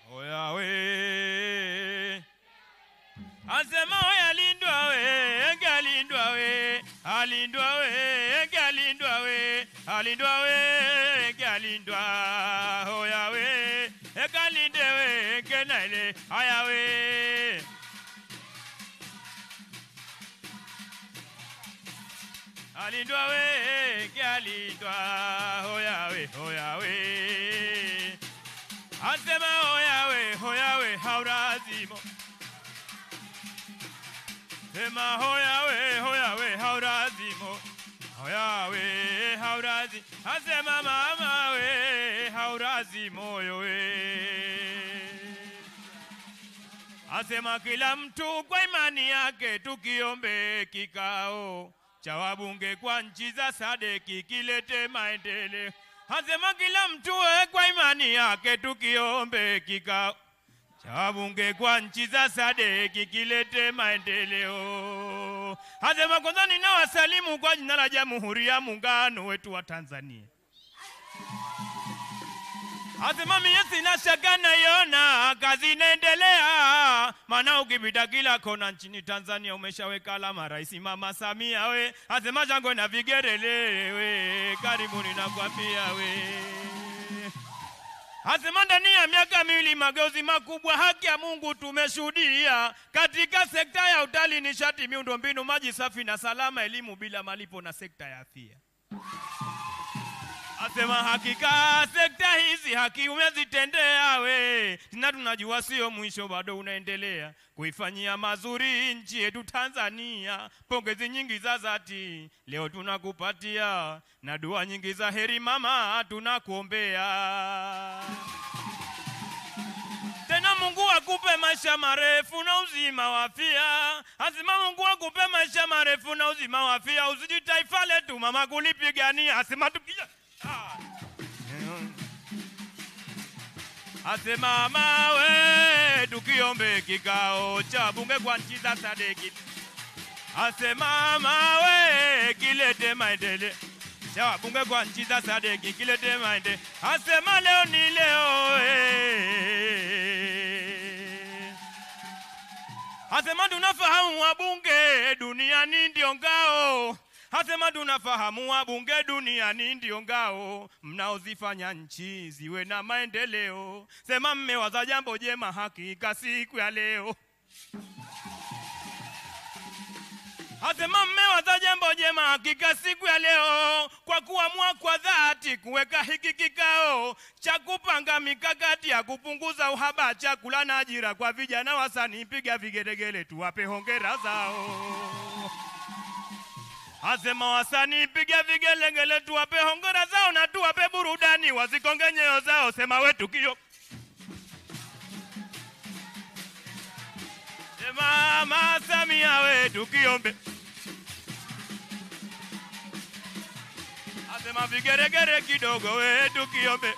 Hoya we. Asema hoya lindwa we, galindwa we. Halindwa we, galindwa we. Halindwa we, galindwa. Hoya we. Ekalinde we, kenele. Aya we. Halindwa we, galindwa. Hoya we, hoya we. Asema hoya we, haurazimo. Sema hoya we, haurazimo. Hoya we, haurazi. Asema mama we, haurazimo yo we. Asema kila mtu kwa imani yake tukiombe kikao cha wabunge kwa nchi za Sadc kilete maendeleo. Asema kila mtu kwa imani yake tukiombe kikao cha wabunge kwa nchi za Sadc kilete maendeleo. Asema kwanza ninawasalimu kwa jina la Jamhuri ya Muungano wetu wa Tanzania. Asema mimi sina shaka naiona kazi inaendelea, maana ukipita kila kona nchini Tanzania umeshaweka alama Rais Mama Samia we. Asema jango na vigerele we, karibuni nakwambia we. Asema ndani ya miaka miwili mageuzi makubwa haki ya Mungu tumeshuhudia katika sekta ya utalii, nishati, miundombinu, maji safi na salama, elimu bila malipo na sekta ya afya. Asema hakika sekta hizi haki umezitendea we. Na tunajua sio mwisho, bado unaendelea kuifanyia mazuri nchi yetu Tanzania. Pongezi nyingi za dhati leo tunakupatia, na dua nyingi za heri mama tunakuombea. Tena Mungu akupe maisha marefu na uzima wa afya. Asema Mungu akupe maisha marefu na uzima wa afya. Usiji taifa letu mama kulipigania. Asema tukija asema mawe tukiombe kikao cha bunge kwa nchi za Sadc. Asema mawe kilete maendeleo cha bunge kwa nchi za Sadc, kilete maendeleo. Asema leo ni leo Asema tunafahamu wabunge duniani ndio ngao. Asema tunafahamu wabunge duniani ndio ngao, mnaozifanya nchi ziwe na maendeleo. Sema mmewaza jambo jema hakika siku ya leo. Asema mmewaza jambo jema hakika siku ya leo, kwa kuamua kwa dhati kuweka hiki kikao cha kupanga mikakati ya kupunguza uhaba chakula na ajira kwa vijana wasanii. Piga vigelegele tuwape hongera zao. Asema wasanii piga vigelegele tuwape hongera zao, na tuwape burudani wasikonge nyoyo zao. Sema wetu kio. Sema Mama Samia wetu kiombe. Asema vigeregere kidogo wetu kiombe.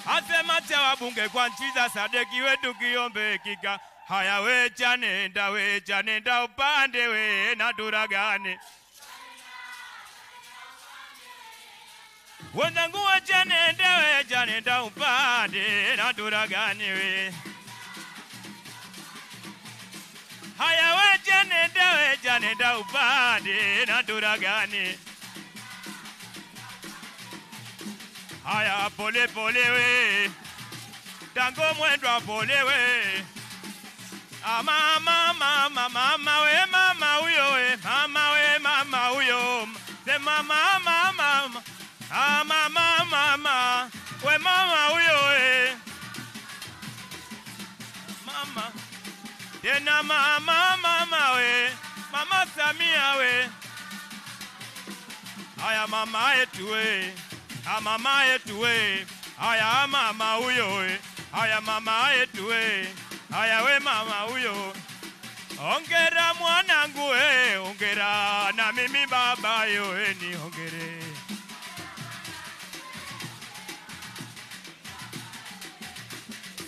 Asema cha wabunge kwa nchi za Sadc wetu kiombe kika. Haya wecha nenda upande we na turagane. Wenzangu wecha nenda upande na turagane we. Haya wecha nenda upande na turagane. Haya pole pole we, tango mwendo pole we. Mama we mama uyo we, mama we mama uyo. Se mama we mama uyo we. Mama tena mama we, Mama Samia we. Haya mama yetu we, mama yetu we. Haya mama uyo we, haya mama yetu we. Haya we mama uyo. Hongera mwanangu we, hongera na mimi baba yo we ni hongere.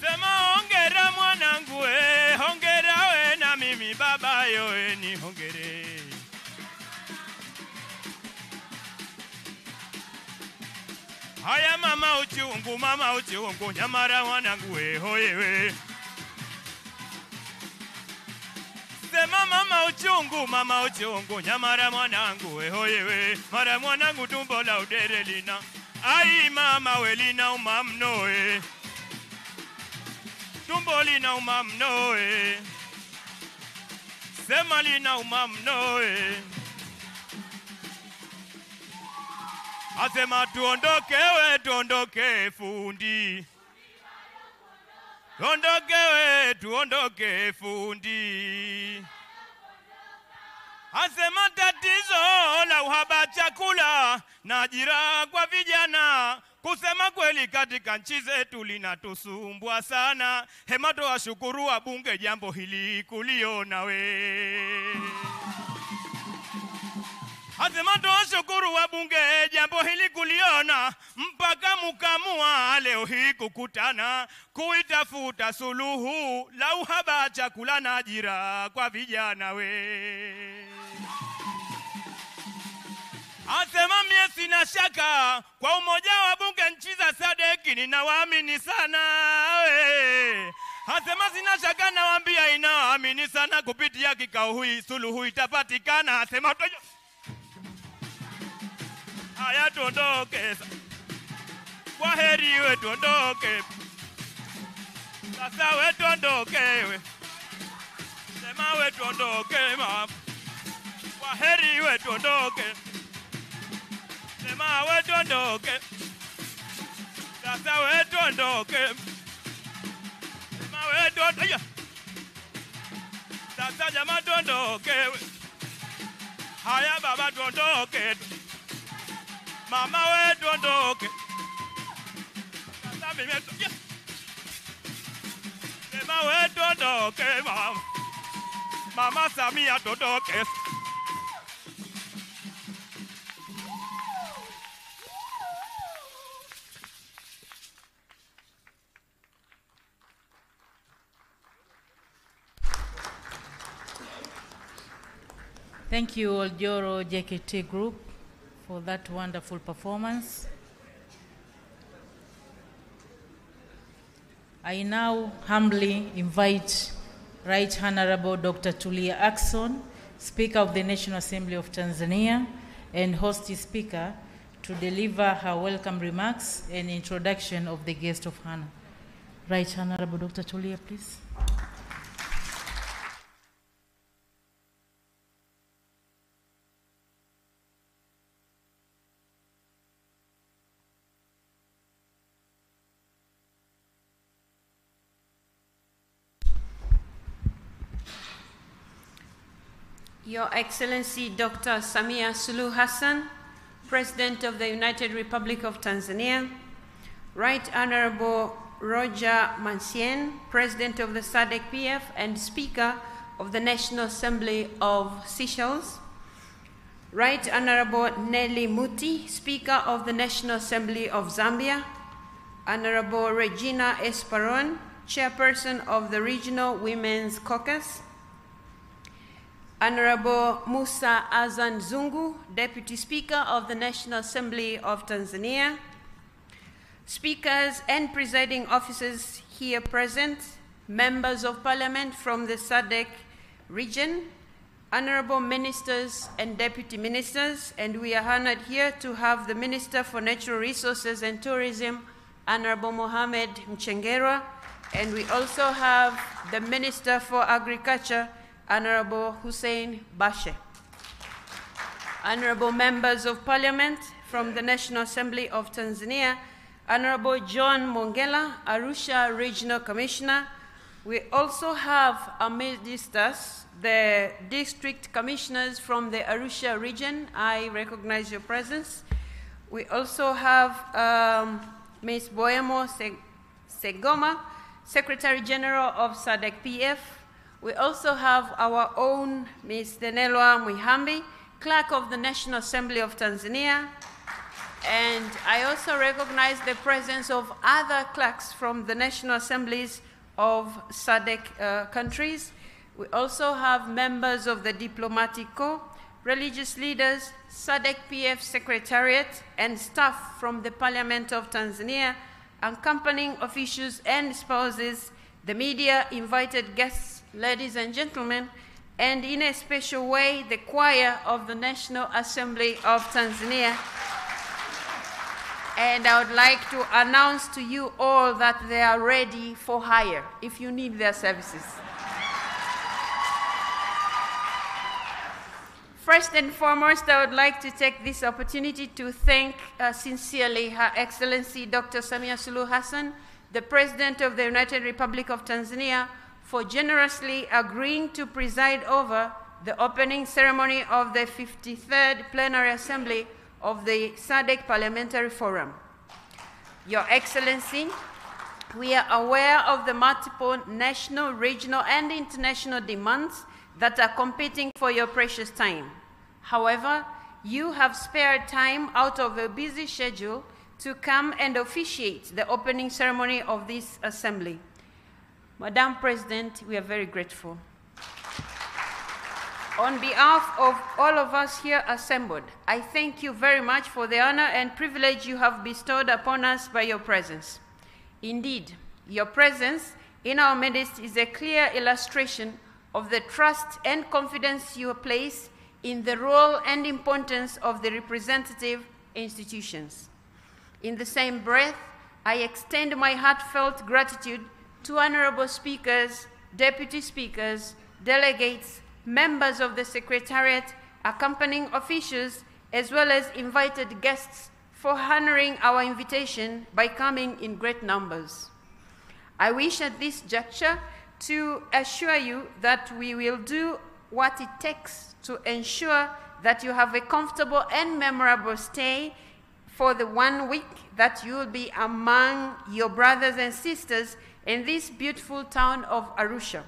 Sema hongera mwanangu we, hongera we na mimi baba yo we ni hongere. Haya mama uchungu nyamara mwanangu we hoye we. Sema mama uchungu nyamara mwanangu we hoye we. Mara mwanangu tumbo la udere lina. Ai mama we lina umamno we. Tumbo lina umamno we. Sema lina umamno we. Asema tuondoke we, tuondoke fundi. Tuondoke we, tuondoke fundi. Asema tatizo la uhaba chakula na ajira kwa vijana, kusema kweli katika nchi zetu linatusumbua sana. Hemato washukuru wabunge jambo hili kuliona we. Asema tuwashukuru wabunge jambo hili kuliona, mpaka mukamua leo hii kukutana kuitafuta suluhu la uhaba chakula na ajira kwa vijana we. Asema mie sina shaka kwa umoja wa bunge nchi za Sadc ninawaamini sana we. Asema sina shaka nawaambia inawaamini sana kupitia kikao hii suluhu itapatikana. Asema tojo. Haya tuondoke. Kwa heri we tuondoke. Sasa we tuondoke we. Sema we tuondoke mama. Kwaheri we tuondoke. Sema we tuondoke. Sasa we tuondoke. Sema we tuondoke. Sasa jamaa tuondoke. Haya baba tuondoke. Mama we tuondoke. Sasa mimi sema we tuondoke mama. Mama Samia tuondoke. Thank you, Oljoro JKT Group, for that wonderful performance. I now humbly invite Right Honorable Dr. Tulia Ackson, Speaker of the National Assembly of Tanzania, and host speaker to deliver her welcome remarks and introduction of the guest of honor. Right Honorable Dr. Tulia, please. Your Excellency Dr. Samia Suluhu Hassan, President of the United Republic of Tanzania, Right Honorable Roger Mancien, President of the Sadc PF and Speaker of the National Assembly of Seychelles, Right Honorable Nelly Muti, Speaker of the National Assembly of Zambia, Honorable Regina Esperon, Chairperson of the Regional Women's Caucus, Honorable Musa Azan Zungu, Deputy Speaker of the National Assembly of Tanzania, speakers and presiding officers here present, members of parliament from the Sadc region, honorable ministers and deputy ministers, and we are honored here to have the Minister for Natural Resources and Tourism, Honorable Mohamed Mchengerwa, and we also have the Minister for Agriculture, Honorable Hussein Bashe. Honorable members of parliament from the National Assembly of Tanzania, Honorable John Mongela, Arusha Regional Commissioner. We also have amidst us the district commissioners from the Arusha region. I recognize your presence. We also have Ms. Boyamo Segoma, Secretary General of Sadc PF. We also have our own Ms. Denelwa Mwihambi, Clerk of the National Assembly of Tanzania. And I also recognize the presence of other clerks from the National Assemblies of Sadc countries. We also have members of the Diplomatic Corps, religious leaders, Sadc PF Secretariat, and staff from the Parliament of Tanzania, accompanying officials and spouses, the media, invited guests, ladies and gentlemen, and in a special way, the choir of the National Assembly of Tanzania. And I would like to announce to you all that they are ready for hire if you need their services. First and foremost, I would like to take this opportunity to thank sincerely Her Excellency Dr. Samia Suluhu Hassan, the President of the United Republic of Tanzania, for generously agreeing to preside over the opening ceremony of the 53rd Plenary Assembly of the Sadc Parliamentary Forum. Your Excellency, we are aware of the multiple national, regional, and international demands that are competing for your precious time. However, you have spared time out of a busy schedule to come and officiate the opening ceremony of this assembly. Madam President, we are very grateful. On behalf of all of us here assembled, I thank you very much for the honor and privilege you have bestowed upon us by your presence. Indeed, your presence in our midst is a clear illustration of the trust and confidence you place in the role and importance of the representative institutions. In the same breath, I extend my heartfelt gratitude to honorable speakers, deputy speakers, delegates, members of the Secretariat, accompanying officials, as well as invited guests for honoring our invitation by coming in great numbers. I wish at this juncture to assure you that we will do what it takes to ensure that you have a comfortable and memorable stay for the 1 week that you will be among your brothers and sisters in this beautiful town of Arusha.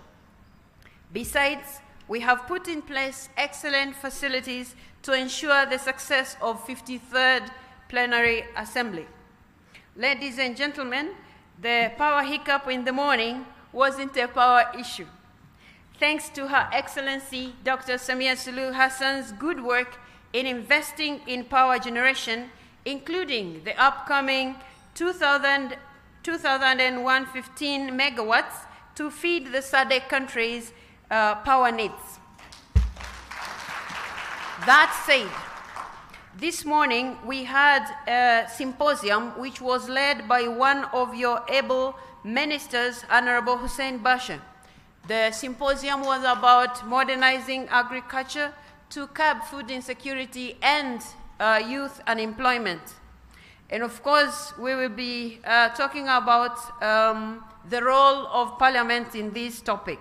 Besides, we have put in place excellent facilities to ensure the success of 53rd Plenary Assembly. Ladies and gentlemen, the power hiccup in the morning wasn't a power issue. Thanks to Her Excellency Dr. Samia Suluhu Hassan's good work in investing in power generation, including the upcoming 2,115 megawatts to feed the Sadc countries' power needs. That said, this morning we had a symposium which was led by one of your able ministers, Honorable Hussein Basha. The symposium was about modernizing agriculture to curb food insecurity and youth unemployment. And of course, we will be talking about the role of Parliament in this topic.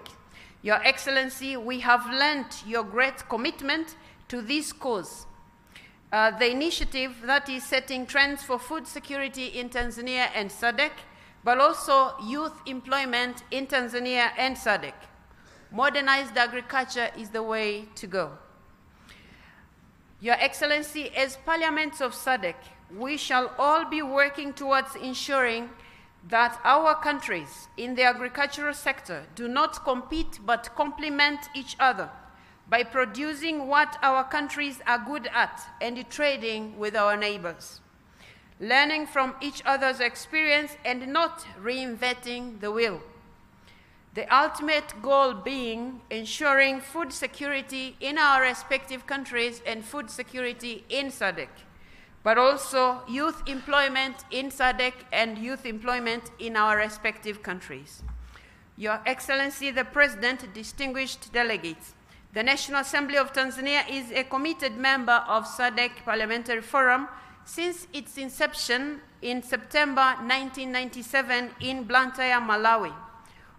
Your Excellency, we have lent your great commitment to this cause. The initiative that is setting trends for food security in Tanzania and Sadc, but also youth employment in Tanzania and Sadc. Modernized agriculture is the way to go. Your Excellency, as Parliaments of Sadc, we shall all be working towards ensuring that our countries in the agricultural sector do not compete but complement each other by producing what our countries are good at and trading with our neighbors, learning from each other's experience and not reinventing the wheel. The ultimate goal being ensuring food security in our respective countries and food security in Sadc, but also youth employment in Sadc and youth employment in our respective countries. Your Excellency, the President, distinguished delegates, the National Assembly of Tanzania is a committed member of Sadc Parliamentary Forum since its inception in September 1997 in Blantyre, Malawi.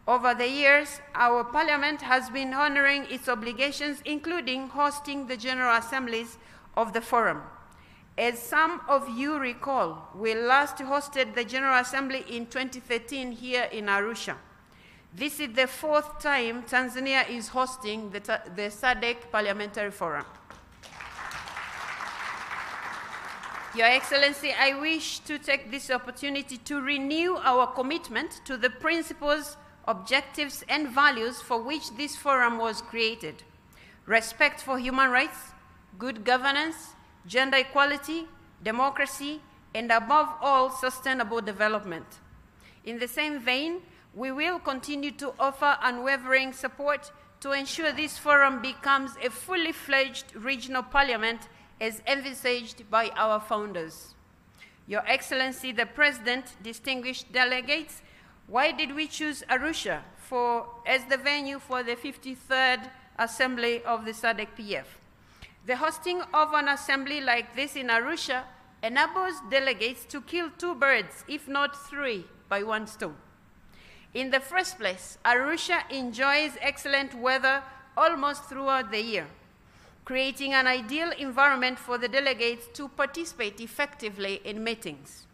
Over the years, our Parliament has been honoring its obligations, including hosting the General Assemblies of the Forum. As some of you recall, we last hosted the General Assembly in 2013 here in Arusha. This is the 4th time Tanzania is hosting the Sadc Parliamentary Forum. Your Excellency, I wish to take this opportunity to renew our commitment to the principles, objectives, and values for which this forum was created: respect for human rights, good governance, gender equality, democracy, and above all, sustainable development. In the same vein, we will continue to offer unwavering support to ensure this forum becomes a fully fledged regional parliament as envisaged by our founders. Your Excellency, the President, distinguished delegates, why did we choose Arusha as the venue for the 53rd Assembly of the Sadc PF? The hosting of an assembly like this in Arusha enables delegates to kill 2 birds, if not 3, by 1 stone. In the first place, Arusha enjoys excellent weather almost throughout the year, creating an ideal environment for the delegates to participate effectively in meetings.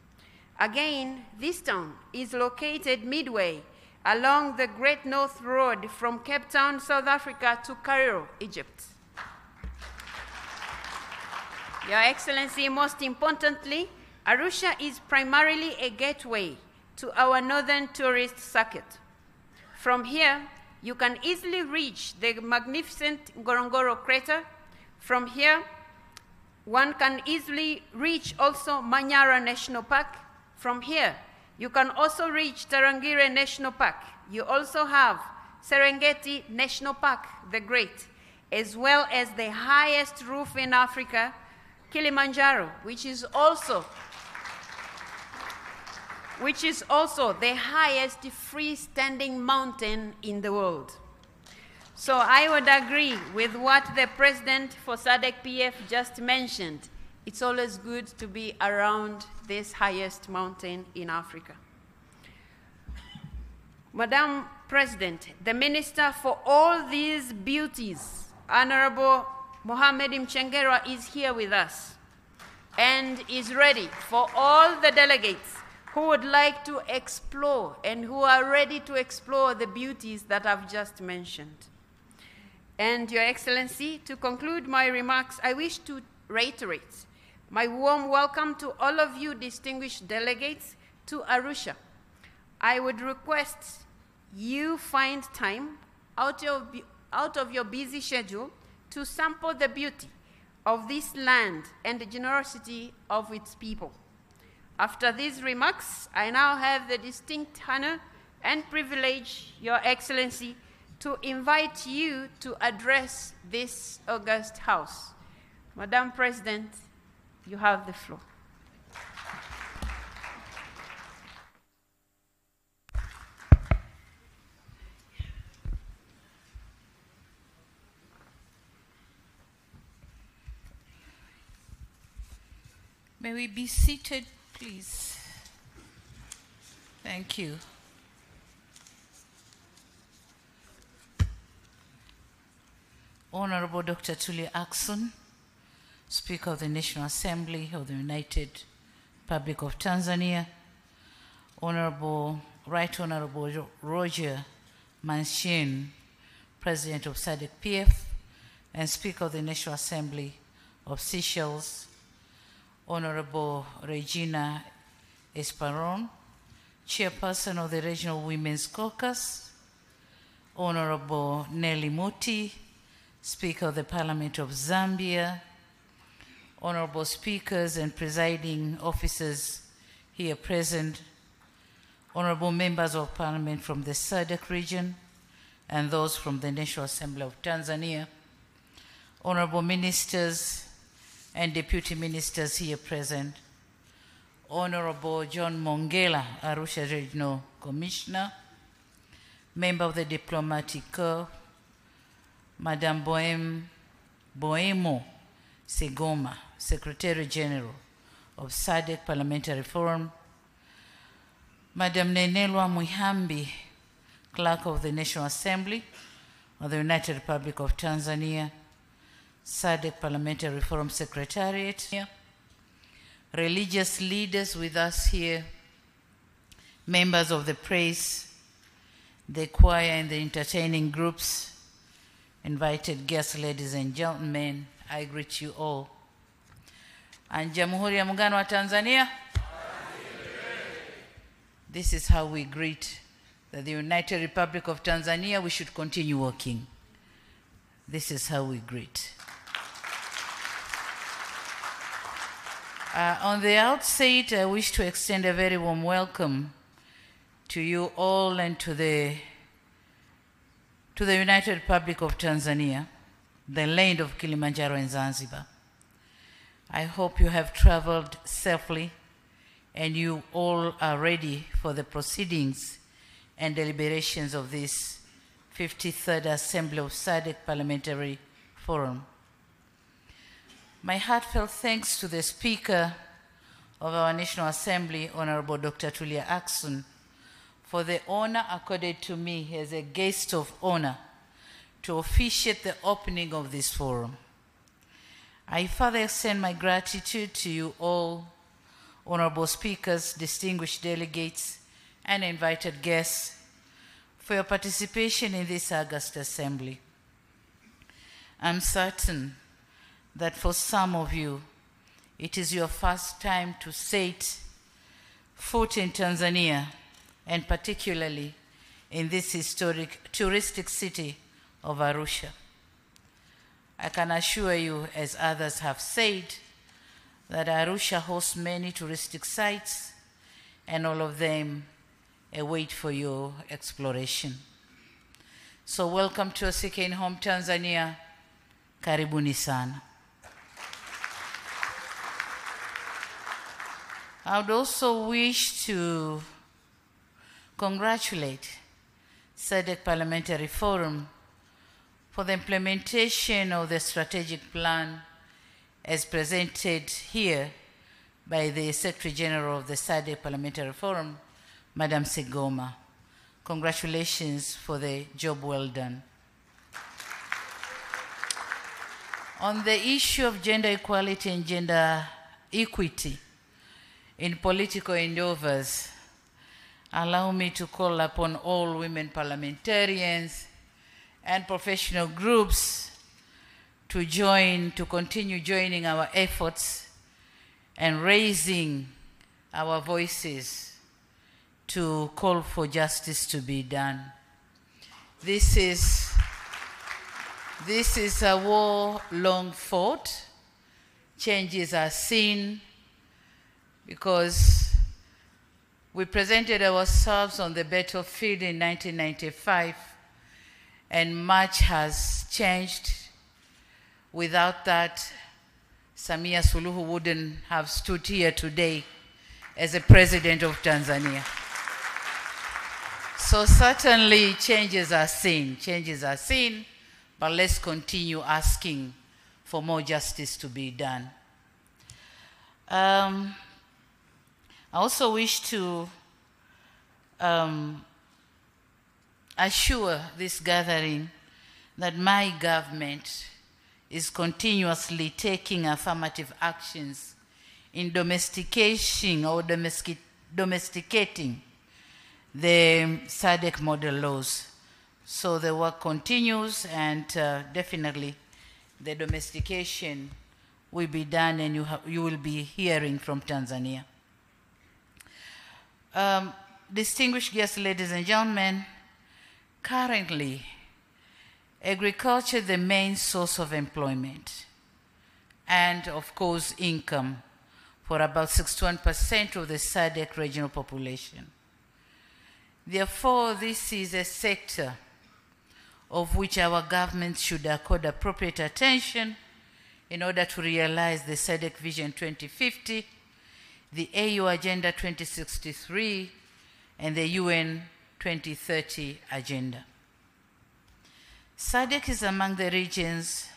Again, this town is located midway along the Great North Road from Cape Town, South Africa to Cairo, Egypt. Your Excellency, most importantly, Arusha is primarily a gateway to our northern tourist circuit. From here, you can easily reach the magnificent Ngorongoro crater. From here, one can easily reach also Manyara National Park. From here, you can also reach Tarangire National Park. You also have Serengeti National Park, the Great, as well as the highest roof in Africa, Kilimanjaro, which is also the highest freestanding mountain in the world. So I would agree with what the President for SADC PF just mentioned. It's always good to be around this highest mountain in Africa. Madam President, the Minister for all these beauties, Honorable Mohamed Mchengerwa, is here with us and is ready for all the delegates who would like to explore and who are ready to explore the beauties that I've just mentioned. And Your Excellency, to conclude my remarks, I wish to reiterate my warm welcome to all of you distinguished delegates to Arusha. I would request you find time out of your busy schedule to sample the beauty of this land and the generosity of its people. After these remarks, I now have the distinct honor and privilege, Your Excellency, to invite you to address this august house. Madam President, you have the floor. May we be seated, please? Thank you. Honorable Dr. Tulia Ackson, Speaker of the National Assembly of the United Republic of Tanzania, Right Honorable Roger Manchin, President of SADC PF and Speaker of the National Assembly of Seychelles, Honorable Regina Esparon, Chairperson of the Regional Women's Caucus, Honorable Nelly Muti, Speaker of the Parliament of Zambia, Honorable Speakers and Presiding Officers here present, Honorable Members of Parliament from the SADC region and those from the National Assembly of Tanzania, Honorable Ministers and Deputy Ministers here present, Honorable John Mongela, Arusha Regional Commissioner, Member of the Diplomatic Corps, Madam Boemo Segoma, Secretary General of SADC Parliamentary Forum, Madam Nenelwa Muhambi, Clerk of the National Assembly of the United Republic of Tanzania, SADC Parliamentary Forum Secretariat, religious leaders with us here, members of the press, the choir and the entertaining groups, invited guests, ladies and gentlemen, I greet you all. And Jamhuri ya Muungano wa Tanzania? This is how we greet the United Republic of Tanzania. We should continue working. This is how we greet. On the outset, I wish to extend a very warm welcome to you all and to the United Republic of Tanzania, the land of Kilimanjaro and Zanzibar. I hope you have traveled safely and you all are ready for the proceedings and deliberations of this 53rd Assembly of SADC Parliamentary Forum. My heartfelt thanks to the Speaker of our National Assembly, Honorable Dr. Tulia Ackson, for the honor accorded to me as a guest of honor to officiate the opening of this forum. I further extend my gratitude to you all, honorable speakers, distinguished delegates, and invited guests for your participation in this august assembly. I'm certain that for some of you, it is your first time to set foot in Tanzania, and particularly in this historic touristic city of Arusha. I can assure you, as others have said, that Arusha hosts many touristic sites, and all of them await for your exploration. So welcome to your second home, Tanzania. Karibuni sana. I would also wish to congratulate SADC Parliamentary Forum for the implementation of the strategic plan as presented here by the Secretary General of the Sadc Parliamentary Forum, Madam Segoma. Congratulations for the job well done. On the issue of gender equality and gender equity in political endeavors, allow me to call upon all women parliamentarians and professional groups to continue joining our efforts and raising our voices to call for justice to be done. This is a war long fought. Changes are seen because we presented ourselves on the battlefield in 1995, and much has changed. Without that, Samia Suluhu wouldn't have stood here today as a president of Tanzania. So certainly changes are seen, but let's continue asking for more justice to be done. I also wish to assure this gathering that my government is continuously taking affirmative actions in domesticating the Sadc model laws. So the work continues, and definitely the domestication will be done, and you will be hearing from Tanzania. Distinguished guests, ladies and gentlemen, currently, agriculture is the main source of employment and, of course, income for about 61% of the Sadc regional population. Therefore, this is a sector of which our government should accord appropriate attention in order to realize the Sadc Vision 2050, the AU Agenda 2063, and the UN 2030 Agenda. Sadc is among the regions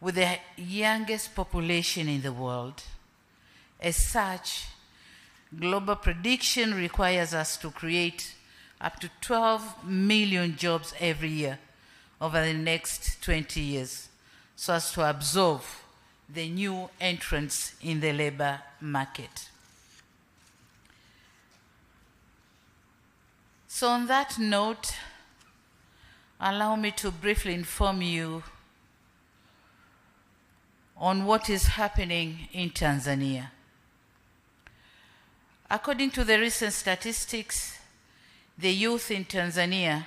with the youngest population in the world. As such, global prediction requires us to create up to 12 million jobs every year over the next 20 years, so as to absorb the new entrants in the labor market. So on that note, allow me to briefly inform you on what is happening in Tanzania. According to the recent statistics, the youth in Tanzania,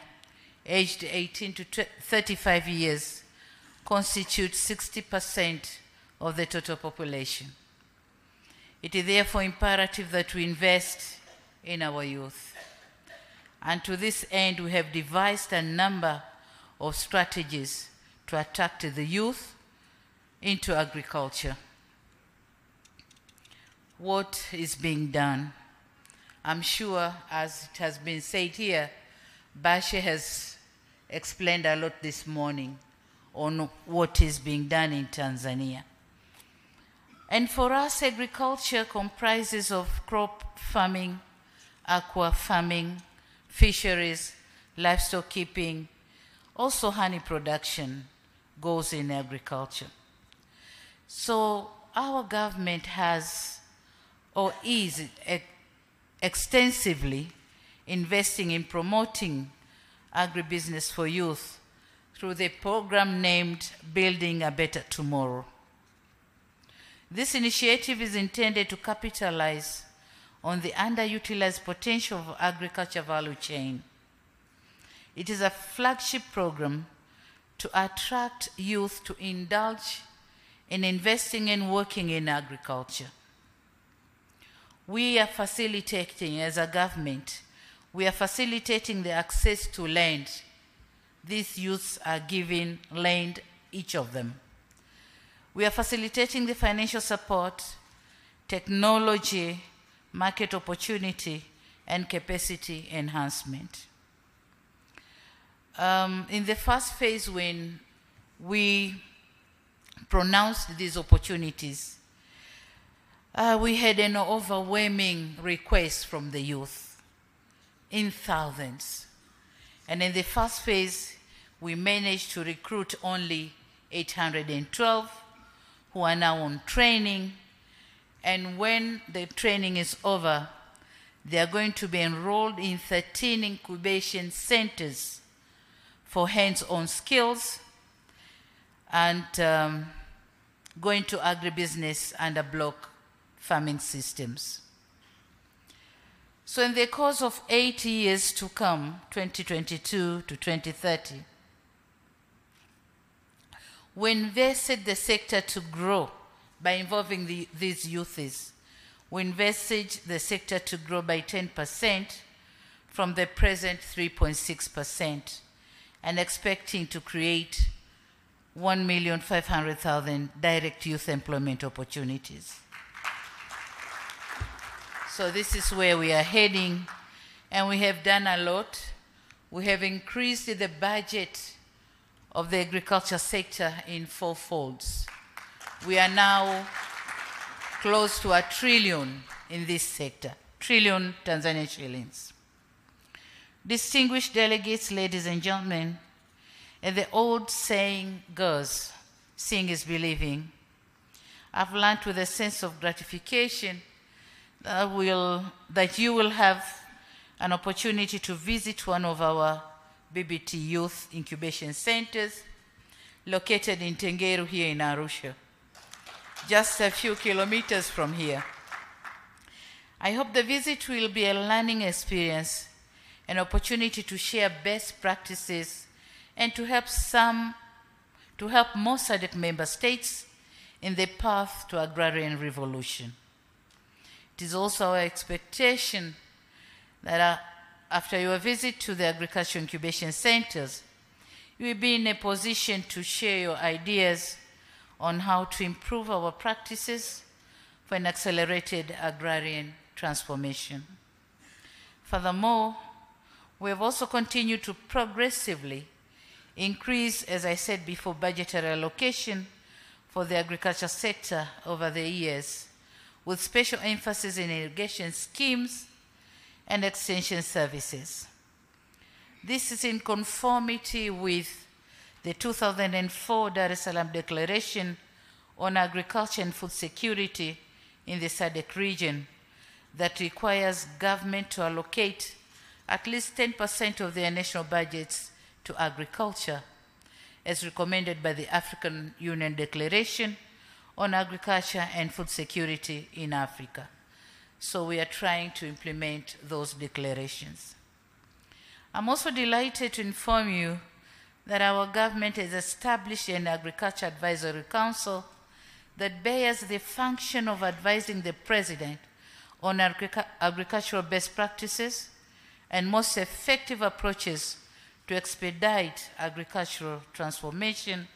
aged 18 to 35 years, constitute 60% of the total population. It is therefore imperative that we invest in our youth. And to this end, we have devised a number of strategies to attract the youth into agriculture. What is being done? I'm sure, as it has been said here, Bashe has explained a lot this morning on what is being done in Tanzania. And for us, agriculture comprises of crop farming, aqua farming, fisheries, livestock keeping, also honey production goes in agriculture. So our government has or is extensively investing in promoting agribusiness for youth through the program named Building a Better Tomorrow. This initiative is intended to capitalize on the underutilized potential of agriculture value chain. It is a flagship program to attract youth to indulge in investing and working in agriculture. We are facilitating, as a government, we are facilitating the access to land. These youths are given land, each of them. We are facilitating the financial support, technology, market opportunity, and capacity enhancement. In the first phase, when we pronounced these opportunities, we had an overwhelming request from the youth in thousands. And in the first phase, we managed to recruit only 812 who are now on training. And when the training is over, they are going to be enrolled in 13 incubation centers for hands-on skills and going to agribusiness and block farming systems. So in the course of 8 years to come, 2022 to 2030, we invested the sector to grow by involving these youths. We envisage the sector to grow by 10% from the present 3.6% and expecting to create 1,500,000 direct youth employment opportunities. So this is where we are heading, and we have done a lot. We have increased the budget of the agriculture sector in 4 folds. We are now close to 1 trillion in this sector, trillion Tanzanian shillings. Distinguished delegates, ladies and gentlemen, and the old saying goes, seeing is believing. I've learned with a sense of gratification that you will have an opportunity to visit one of our BBT Youth Incubation Centers located in Tengeru here in Arusha, just a few kilometers from here. I hope the visit will be a learning experience, an opportunity to share best practices and to help more Sadc member states in the path to agrarian revolution. It is also our expectation that after your visit to the agricultural incubation centers, you will be in a position to share your ideas on how to improve our practices for an accelerated agrarian transformation. Furthermore, we have also continued to progressively increase, as I said before, budgetary allocation for the agriculture sector over the years, with special emphasis in irrigation schemes and extension services. This is in conformity with the 2004 Dar es Salaam Declaration on Agriculture and Food Security in the Sadc region that requires government to allocate at least 10% of their national budgets to agriculture, as recommended by the African Union Declaration on Agriculture and Food Security in Africa. So we are trying to implement those declarations. I'm also delighted to inform you that our government has established an Agriculture Advisory Council that bears the function of advising the President on agricultural best practices and most effective approaches to expedite agricultural transformation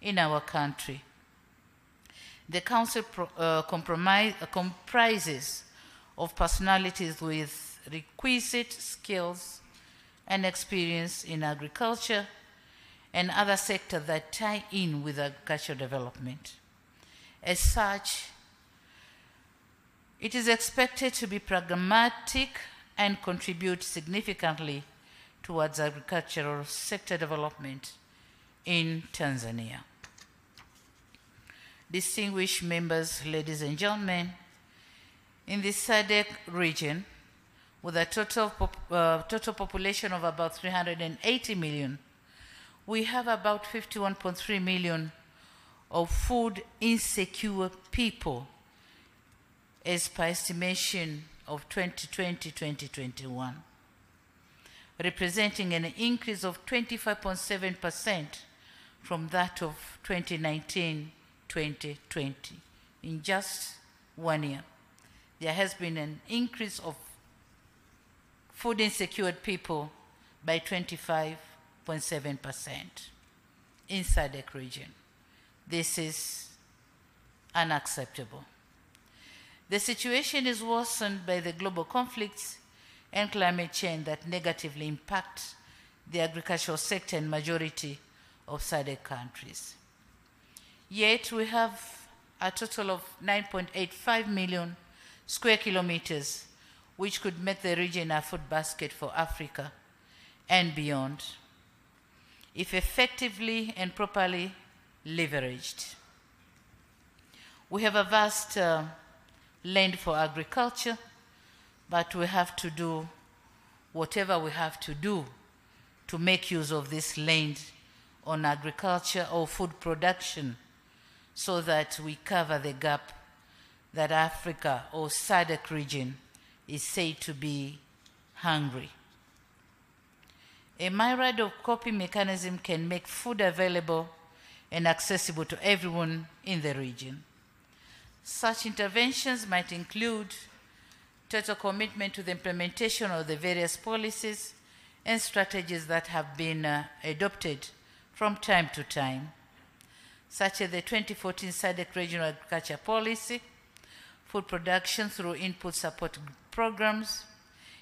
in our country. The Council comprises of personalities with requisite skills and experience in agriculture and other sectors that tie in with agricultural development. As such, it is expected to be pragmatic and contribute significantly towards agricultural sector development in Tanzania. Distinguished members, ladies and gentlemen, in the Sadc region, with a total population of about 380 million, we have about 51.3 million of food insecure people as per estimation of 2020-2021, representing an increase of 25.7% from that of 2019-2020. In just 1 year, there has been an increase of food insecure people by 25.7% in Sadc region. This is unacceptable. The situation is worsened by the global conflicts and climate change that negatively impact the agricultural sector in majority of SADC countries. Yet we have a total of 9.85 million square kilometers, which could make the region a food basket for Africa and beyond, if effectively and properly leveraged. We have a vast land for agriculture, but we have to do whatever we have to do to make use of this land on agriculture or food production so that we cover the gap that Africa or SADC region is said to be hungry. A myriad of coping mechanisms can make food available and accessible to everyone in the region. Such interventions might include total commitment to the implementation of the various policies and strategies that have been adopted from time to time, such as the 2014 SADC Regional Agriculture Policy, food production through input support programs,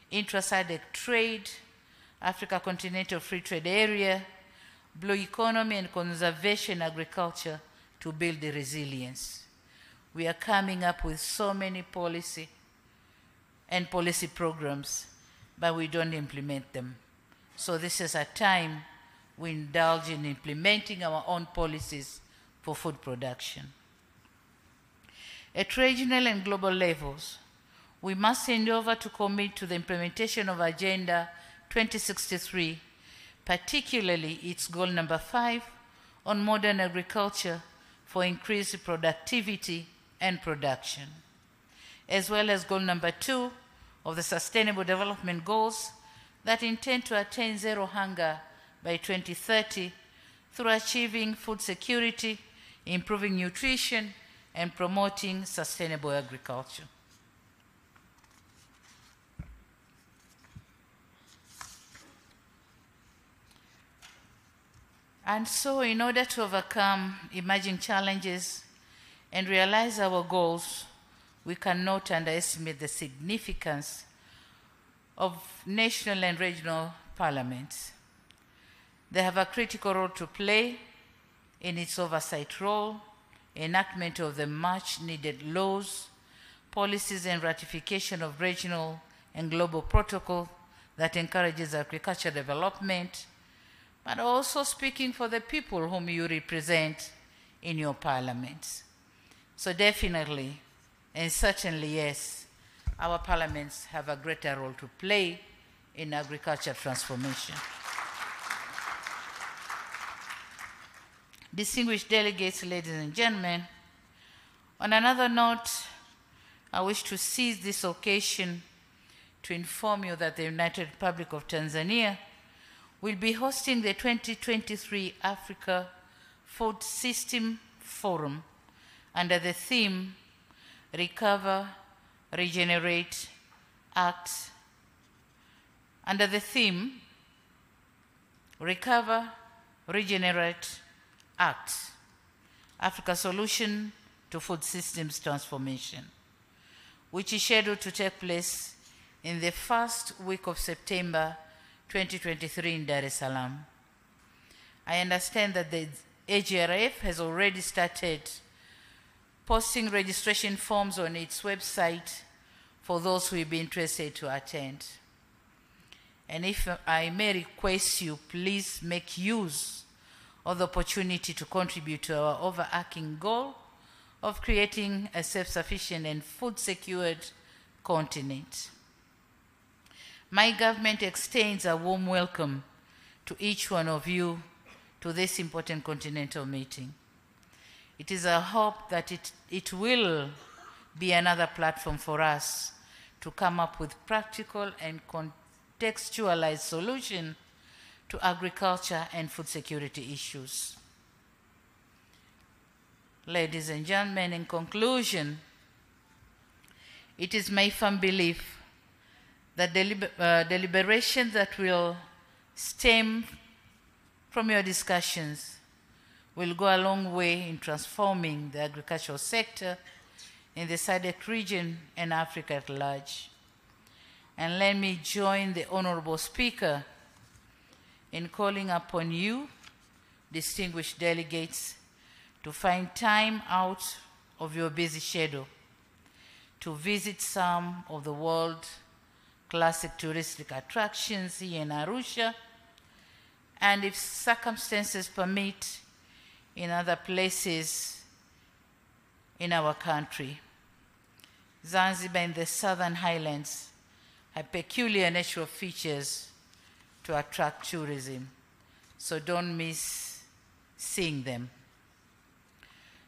intra-SADC trade, Africa Continental Free Trade Area, blue economy and conservation agriculture to build the resilience. We are coming up with so many policy programs, but we don't implement them. So this is a time we indulge in implementing our own policies for food production. At regional and global levels, we must endeavor to commit to the implementation of Agenda 2063, particularly its goal number 5 on modern agriculture for increased productivity and production, as well as goal number 2 of the Sustainable Development Goals that intend to attain zero hunger by 2030 through achieving food security, improving nutrition, and promoting sustainable agriculture. And so, in order to overcome emerging challenges and realize our goals, we cannot underestimate the significance of national and regional parliaments. They have a critical role to play in its oversight role, enactment of the much-needed laws, policies, and ratification of regional and global protocol that encourages agricultural development, but also speaking for the people whom you represent in your parliaments. So definitely, and certainly yes, our parliaments have a greater role to play in agriculture transformation. Distinguished delegates, ladies and gentlemen, on another note, I wish to seize this occasion to inform you that the United Republic of Tanzania will be hosting the 2023 Africa Food System Forum under the theme Recover, Regenerate, Act. Under the theme Recover, Regenerate, Act, Africa Solution to Food Systems Transformation, which is scheduled to take place in the first week of September 2023 in Dar es Salaam. I understand that the AGRF has already started posting registration forms on its website for those who will be interested to attend. And if I may request you, please make use of the opportunity to contribute to our overarching goal of creating a self-sufficient and food-secured continent. My government extends a warm welcome to each one of you to this important continental meeting. It is our hope that it will be another platform for us to come up with practical and contextualized solutions to agriculture and food security issues. Ladies and gentlemen, in conclusion, it is my firm belief that deliberations that will stem from your discussions will go a long way in transforming the agricultural sector in the SADC region and Africa at large. And let me join the Honorable Speaker in calling upon you, distinguished delegates, to find time out of your busy schedule to visit some of the world classic touristic attractions here in Arusha, and if circumstances permit, in other places in our country. Zanzibar and the Southern Highlands have peculiar natural features to attract tourism, so don't miss seeing them.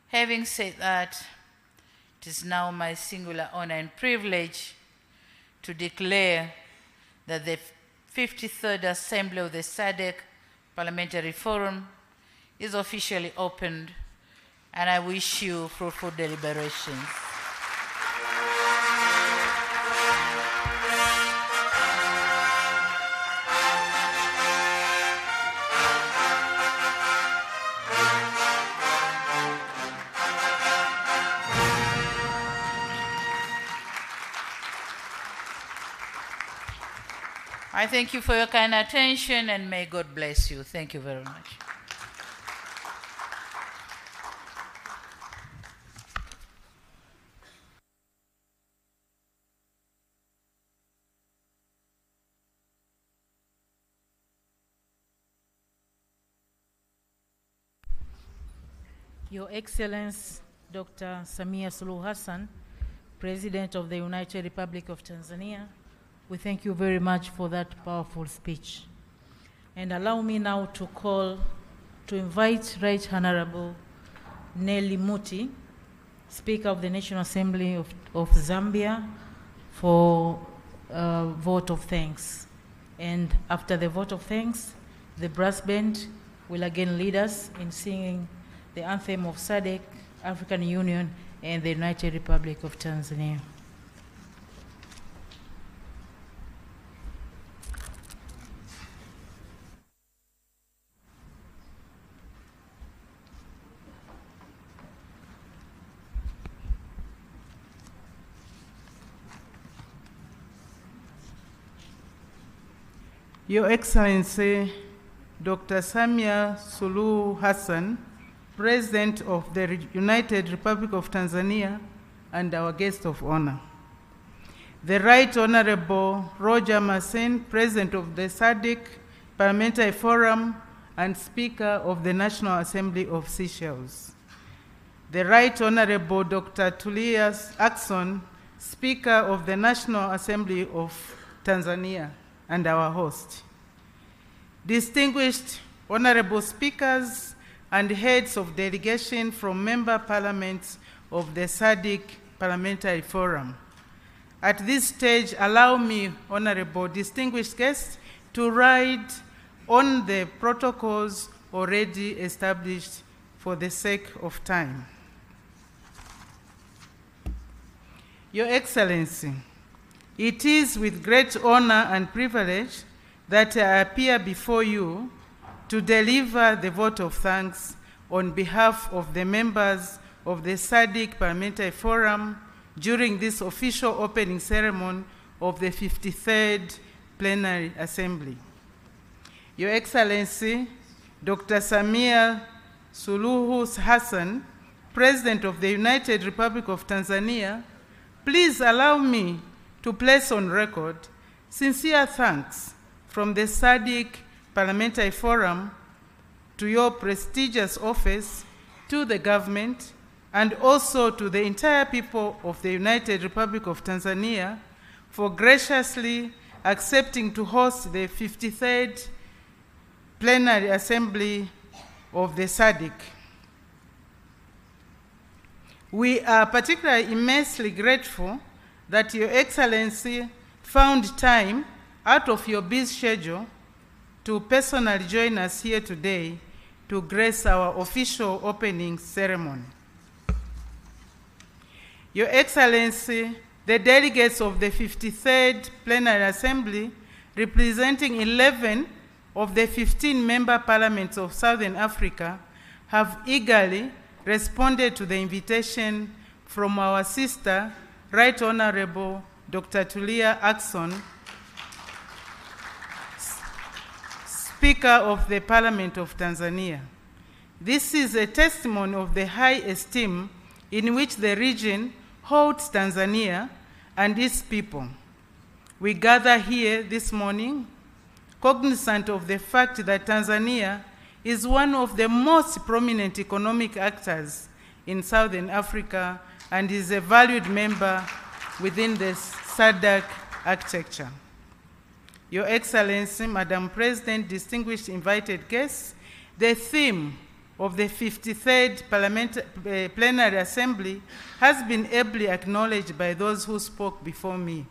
Having said that, it is now my singular honor and privilege to declare that the 53rd Assembly of the SADC Parliamentary Forum is officially opened, and I wish you fruitful deliberations. I thank you for your kind attention, and may God bless you. Thank you very much. Your Excellency, Dr. Samia Suluhu Hassan, President of the United Republic of Tanzania, we thank you very much for that powerful speech. And allow me now to invite Right Honorable Nelly Muti, Speaker of the National Assembly of Zambia, for a vote of thanks. And after the vote of thanks, the brass band will again lead us in singing the anthem of SADC, African Union, and the United Republic of Tanzania. Your Excellency, Dr. Samia Suluhu Hassan, President of the United Republic of Tanzania, and our guest of honor. The Right Honorable Roger Masen, President of the SADC Parliamentary Forum and Speaker of the National Assembly of Seychelles. The Right Honorable Dr. Tulia Ackson, Speaker of the National Assembly of Tanzania, and our host. Distinguished honorable speakers and heads of delegation from member parliaments of the SADC Parliamentary Forum. At this stage, allow me, honorable distinguished guests, to ride on the protocols already established for the sake of time. Your Excellency, it is with great honor and privilege that I appear before you to deliver the vote of thanks on behalf of the members of the SADC Parliamentary Forum during this official opening ceremony of the 53rd Plenary Assembly. Your Excellency, Dr. Samia Suluhu Hassan, President of the United Republic of Tanzania, please allow me to place on record sincere thanks from the SADC Parliamentary Forum to your prestigious office, to the government, and also to the entire people of the United Republic of Tanzania for graciously accepting to host the 53rd Plenary Assembly of the SADC. We are particularly immensely grateful that Your Excellency found time out of your busy schedule to personally join us here today to grace our official opening ceremony. Your Excellency, the delegates of the 53rd Plenary Assembly, representing 11 of the 15 member parliaments of Southern Africa, have eagerly responded to the invitation from our sister, Right Honorable Dr. Tulia Ackson, Speaker of the Parliament of Tanzania. This is a testimony of the high esteem in which the region holds Tanzania and its people. We gather here this morning cognizant of the fact that Tanzania is one of the most prominent economic actors in Southern Africa and is a valued member within the Sadc architecture. Your Excellency, Madam President, distinguished invited guests, the theme of the 53rd Plenary Assembly has been ably acknowledged by those who spoke before me.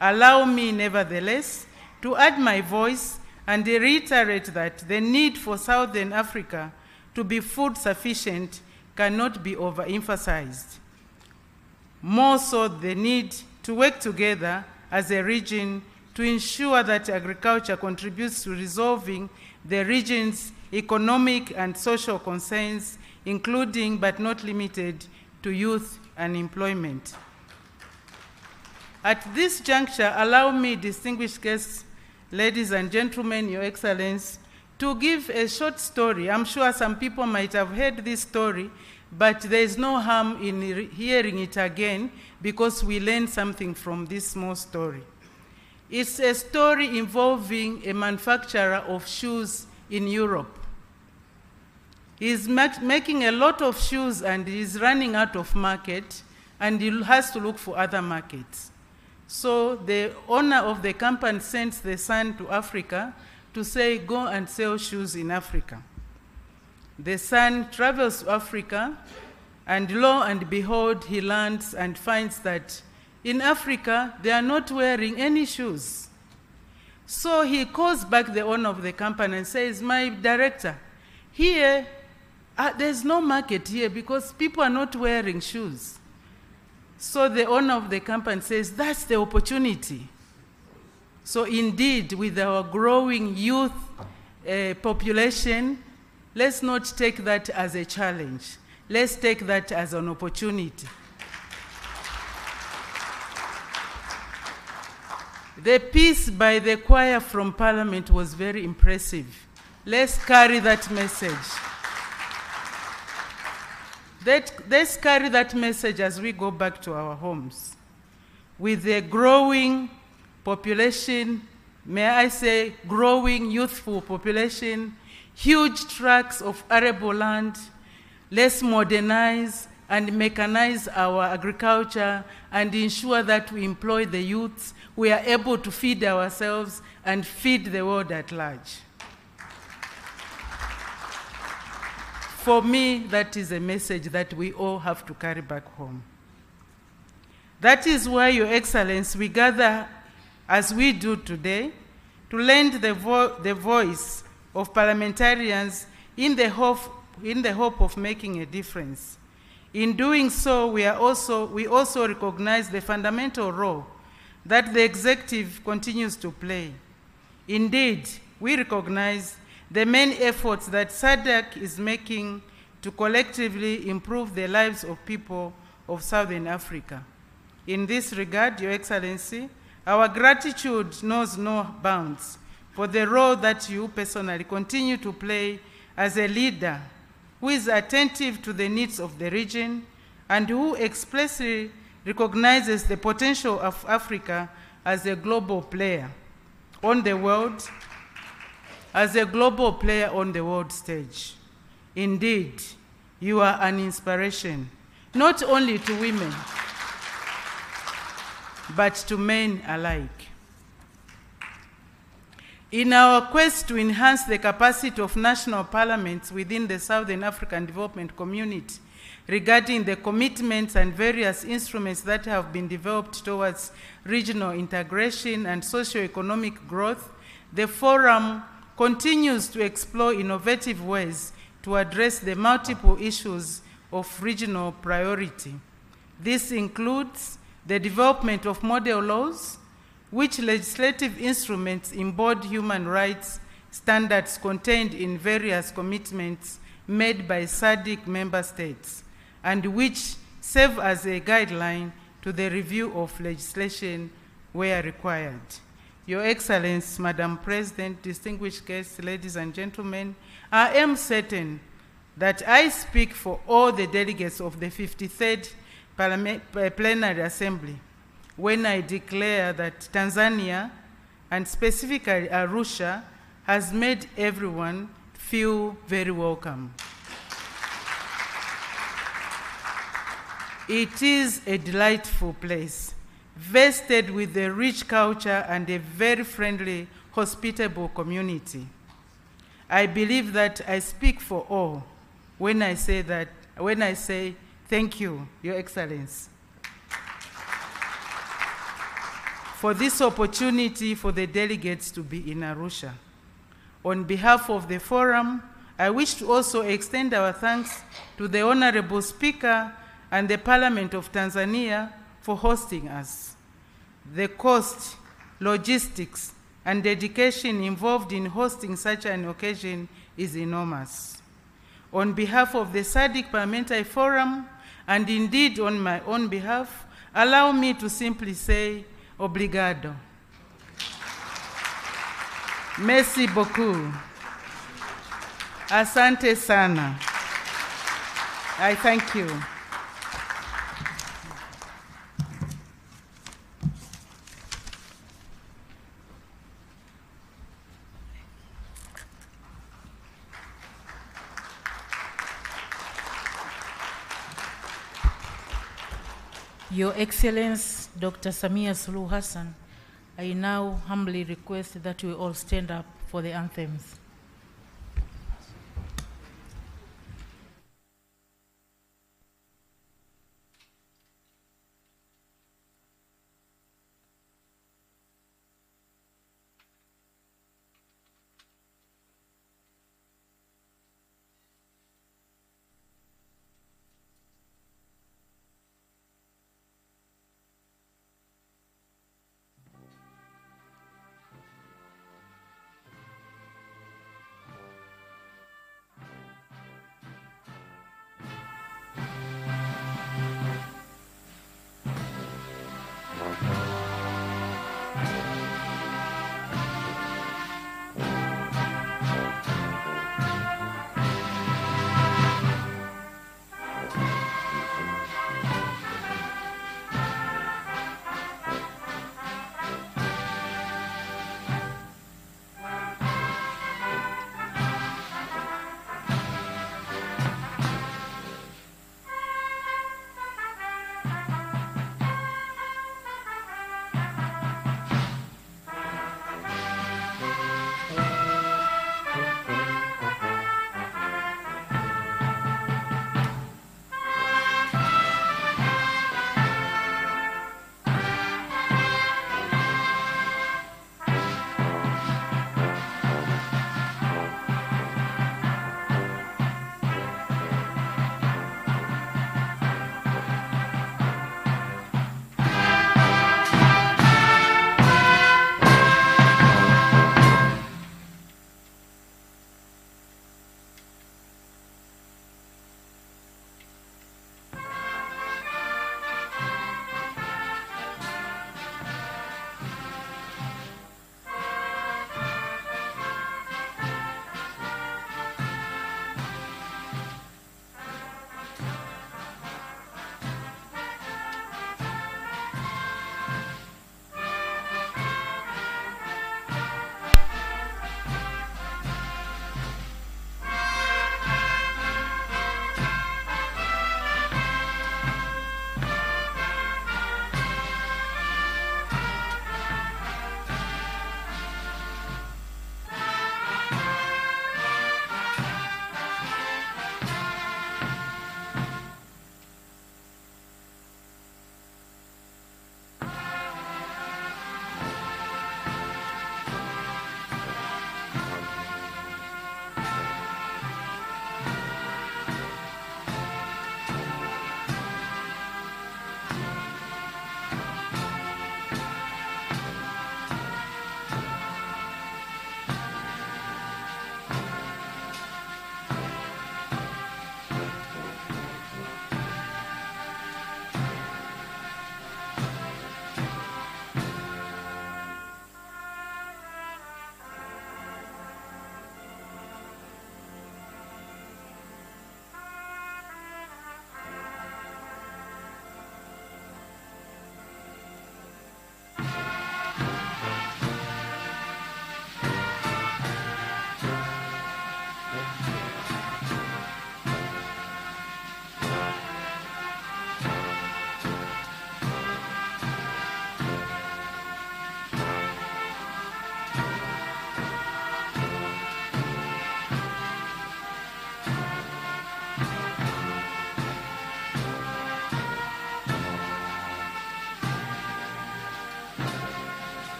Allow me, nevertheless, to add my voice and reiterate that the need for Southern Africa to be food sufficient cannot be overemphasized. More so, the need to work together as a region to ensure that agriculture contributes to resolving the region's economic and social concerns, including but not limited to youth unemployment. At this juncture, allow me, distinguished guests, ladies and gentlemen, Your Excellency, to give a short story. I'm sure some people might have heard this story, but there is no harm in hearing it again because we learn something from this small story. It's a story involving a manufacturer of shoes in Europe. He's making a lot of shoes and he's running out of market and he has to look for other markets. So the owner of the company sends the son to Africa to say, go and sell shoes in Africa. The son travels to Africa, and lo and behold, he lands and finds that in Africa, they are not wearing any shoes. So he calls back the owner of the company and says, my director, here, there's no market here because people are not wearing shoes. So the owner of the company says, that's the opportunity. So indeed, with our growing youth population, let's not take that as a challenge. Let's take that as an opportunity. The piece by the choir from Parliament was very impressive. Let's carry that message. Let's carry that message as we go back to our homes. With a growing population, may I say growing youthful population, huge tracts of arable land, let's modernize and mechanize our agriculture and ensure that we employ the youths. We are able to feed ourselves and feed the world at large. For me, that is a message that we all have to carry back home. That is why, Your Excellency, we gather as we do today to lend the voice of parliamentarians in the hope of making a difference. In doing so, we also recognize the fundamental role that the executive continues to play. Indeed, we recognize the many efforts that Sadc is making to collectively improve the lives of people of Southern Africa. In this regard, Your Excellency, our gratitude knows no bounds for the role that you personally continue to play as a leader who is attentive to the needs of the region and who explicitly recognizes the potential of Africa as a global player on the world stage. Indeed, you are an inspiration, not only to women, but to men alike. In our quest to enhance the capacity of national parliaments within the Southern African Development Community regarding the commitments and various instruments that have been developed towards regional integration and socio-economic growth, the Forum continues to explore innovative ways to address the multiple issues of regional priority. This includes the development of model laws, which legislative instruments embody human rights standards contained in various commitments made by Sadc member states, and which serve as a guideline to the review of legislation where required. Your Excellency, Madam President, distinguished guests, ladies and gentlemen, I am certain that I speak for all the delegates of the 53rd Plenary Assembly when I declare that Tanzania, and specifically Arusha, has made everyone feel very welcome. It is a delightful place, vested with a rich culture and a very friendly, hospitable community. I believe that I speak for all when I say thank you, Your Excellency, for this opportunity for the delegates to be in Arusha. On behalf of the forum, I wish to also extend our thanks to the Honorable Speaker and the Parliament of Tanzania for hosting us. The cost, logistics, and dedication involved in hosting such an occasion is enormous. On behalf of the SADC Parliamentary Forum, and indeed on my own behalf, allow me to simply say, obrigado. Merci beaucoup. Asante sana. I thank you. Your Excellency, Dr. Samia Suluhu Hassan, I now humbly request that we all stand up for the anthems.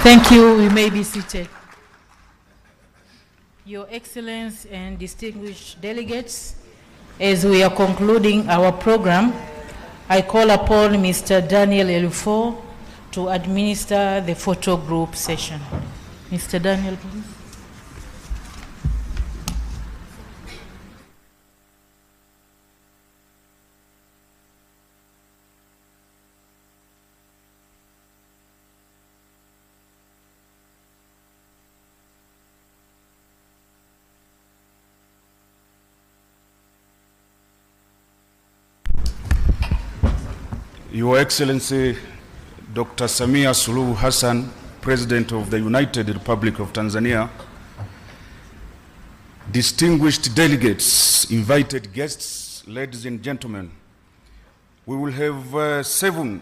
Thank you. You may be seated. Your Excellency and distinguished delegates, as we are concluding our program, I call upon Mr. Daniel Elufo to administer the photo group session. Mr. Daniel, please. Your Excellency, Dr. Samia Suluhu Hassan, President of the United Republic of Tanzania, distinguished delegates, invited guests, ladies and gentlemen, we will have 7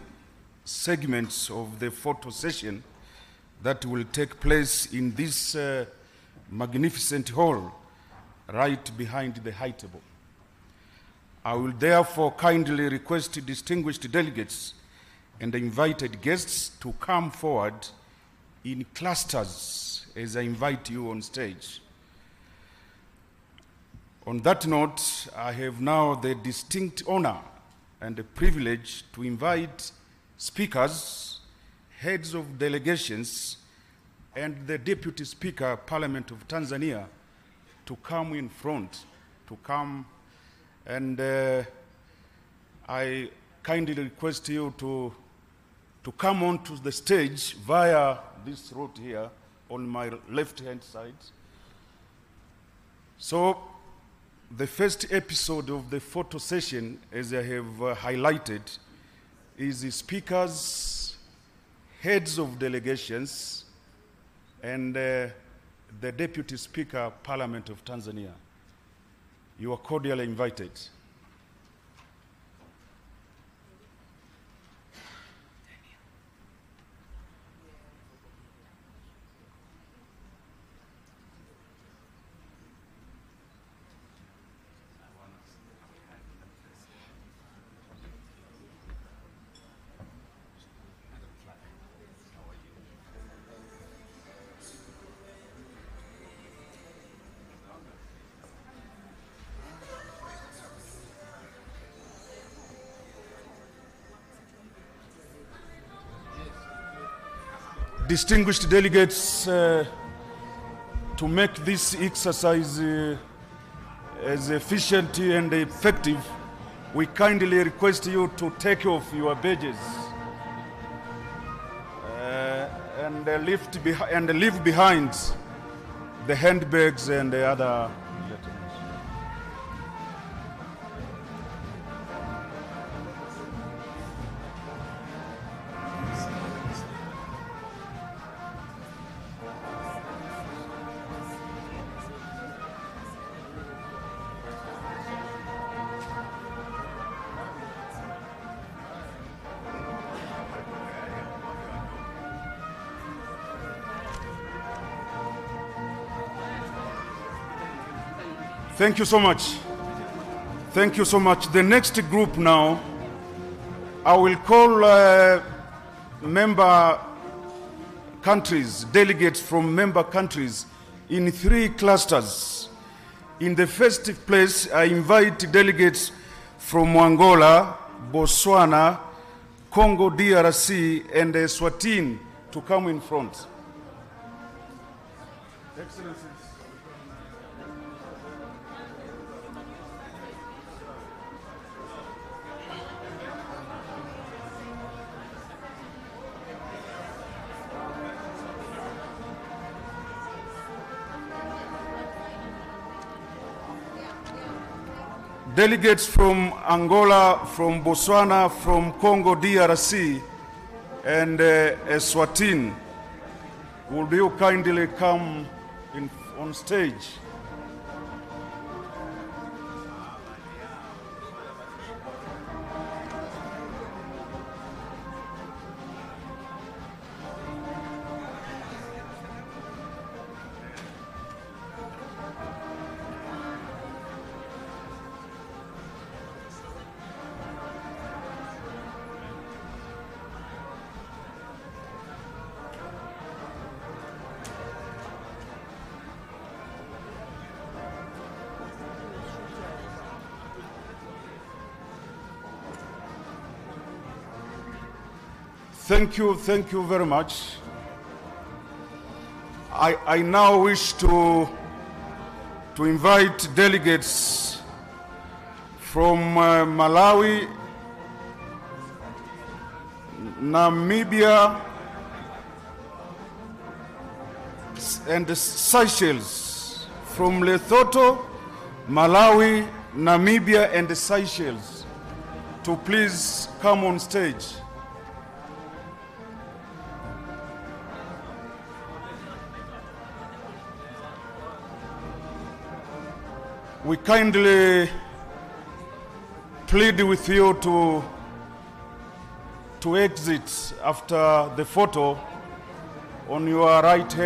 segments of the photo session that will take place in this magnificent hall right behind the high table. I will therefore kindly request distinguished delegates and invited guests to come forward in clusters as I invite you on stage. On that note, I have now the distinct honor and the privilege to invite speakers, heads of delegations, and the Deputy Speaker, Parliament of Tanzania, to come in front, and I kindly request you to come onto the stage via this route here on my left-hand side. So the first episode of the photo session, as I have highlighted, is the speakers, heads of delegations, and the Deputy Speaker, Parliament of Tanzania. You are cordially invited. Distinguished delegates, to make this exercise as efficient and effective, we kindly request you to take off your badges and leave behind the handbags and the other items. Thank you so much. Thank you so much. The next group now, I will call member countries, delegates from member countries in 3 clusters. In the first place, I invite delegates from Angola, Botswana, Congo DRC, and Eswatini to come in front. Excellencies. Delegates from Angola, from Botswana, from Congo DRC, and Eswatini, will you kindly come on stage? Thank you very much. I now wish to invite delegates from Malawi, Namibia, and Seychelles. From Lesotho, Malawi, Namibia, and Seychelles to please come on stage. We kindly plead with you to exit after the photo on your right hand.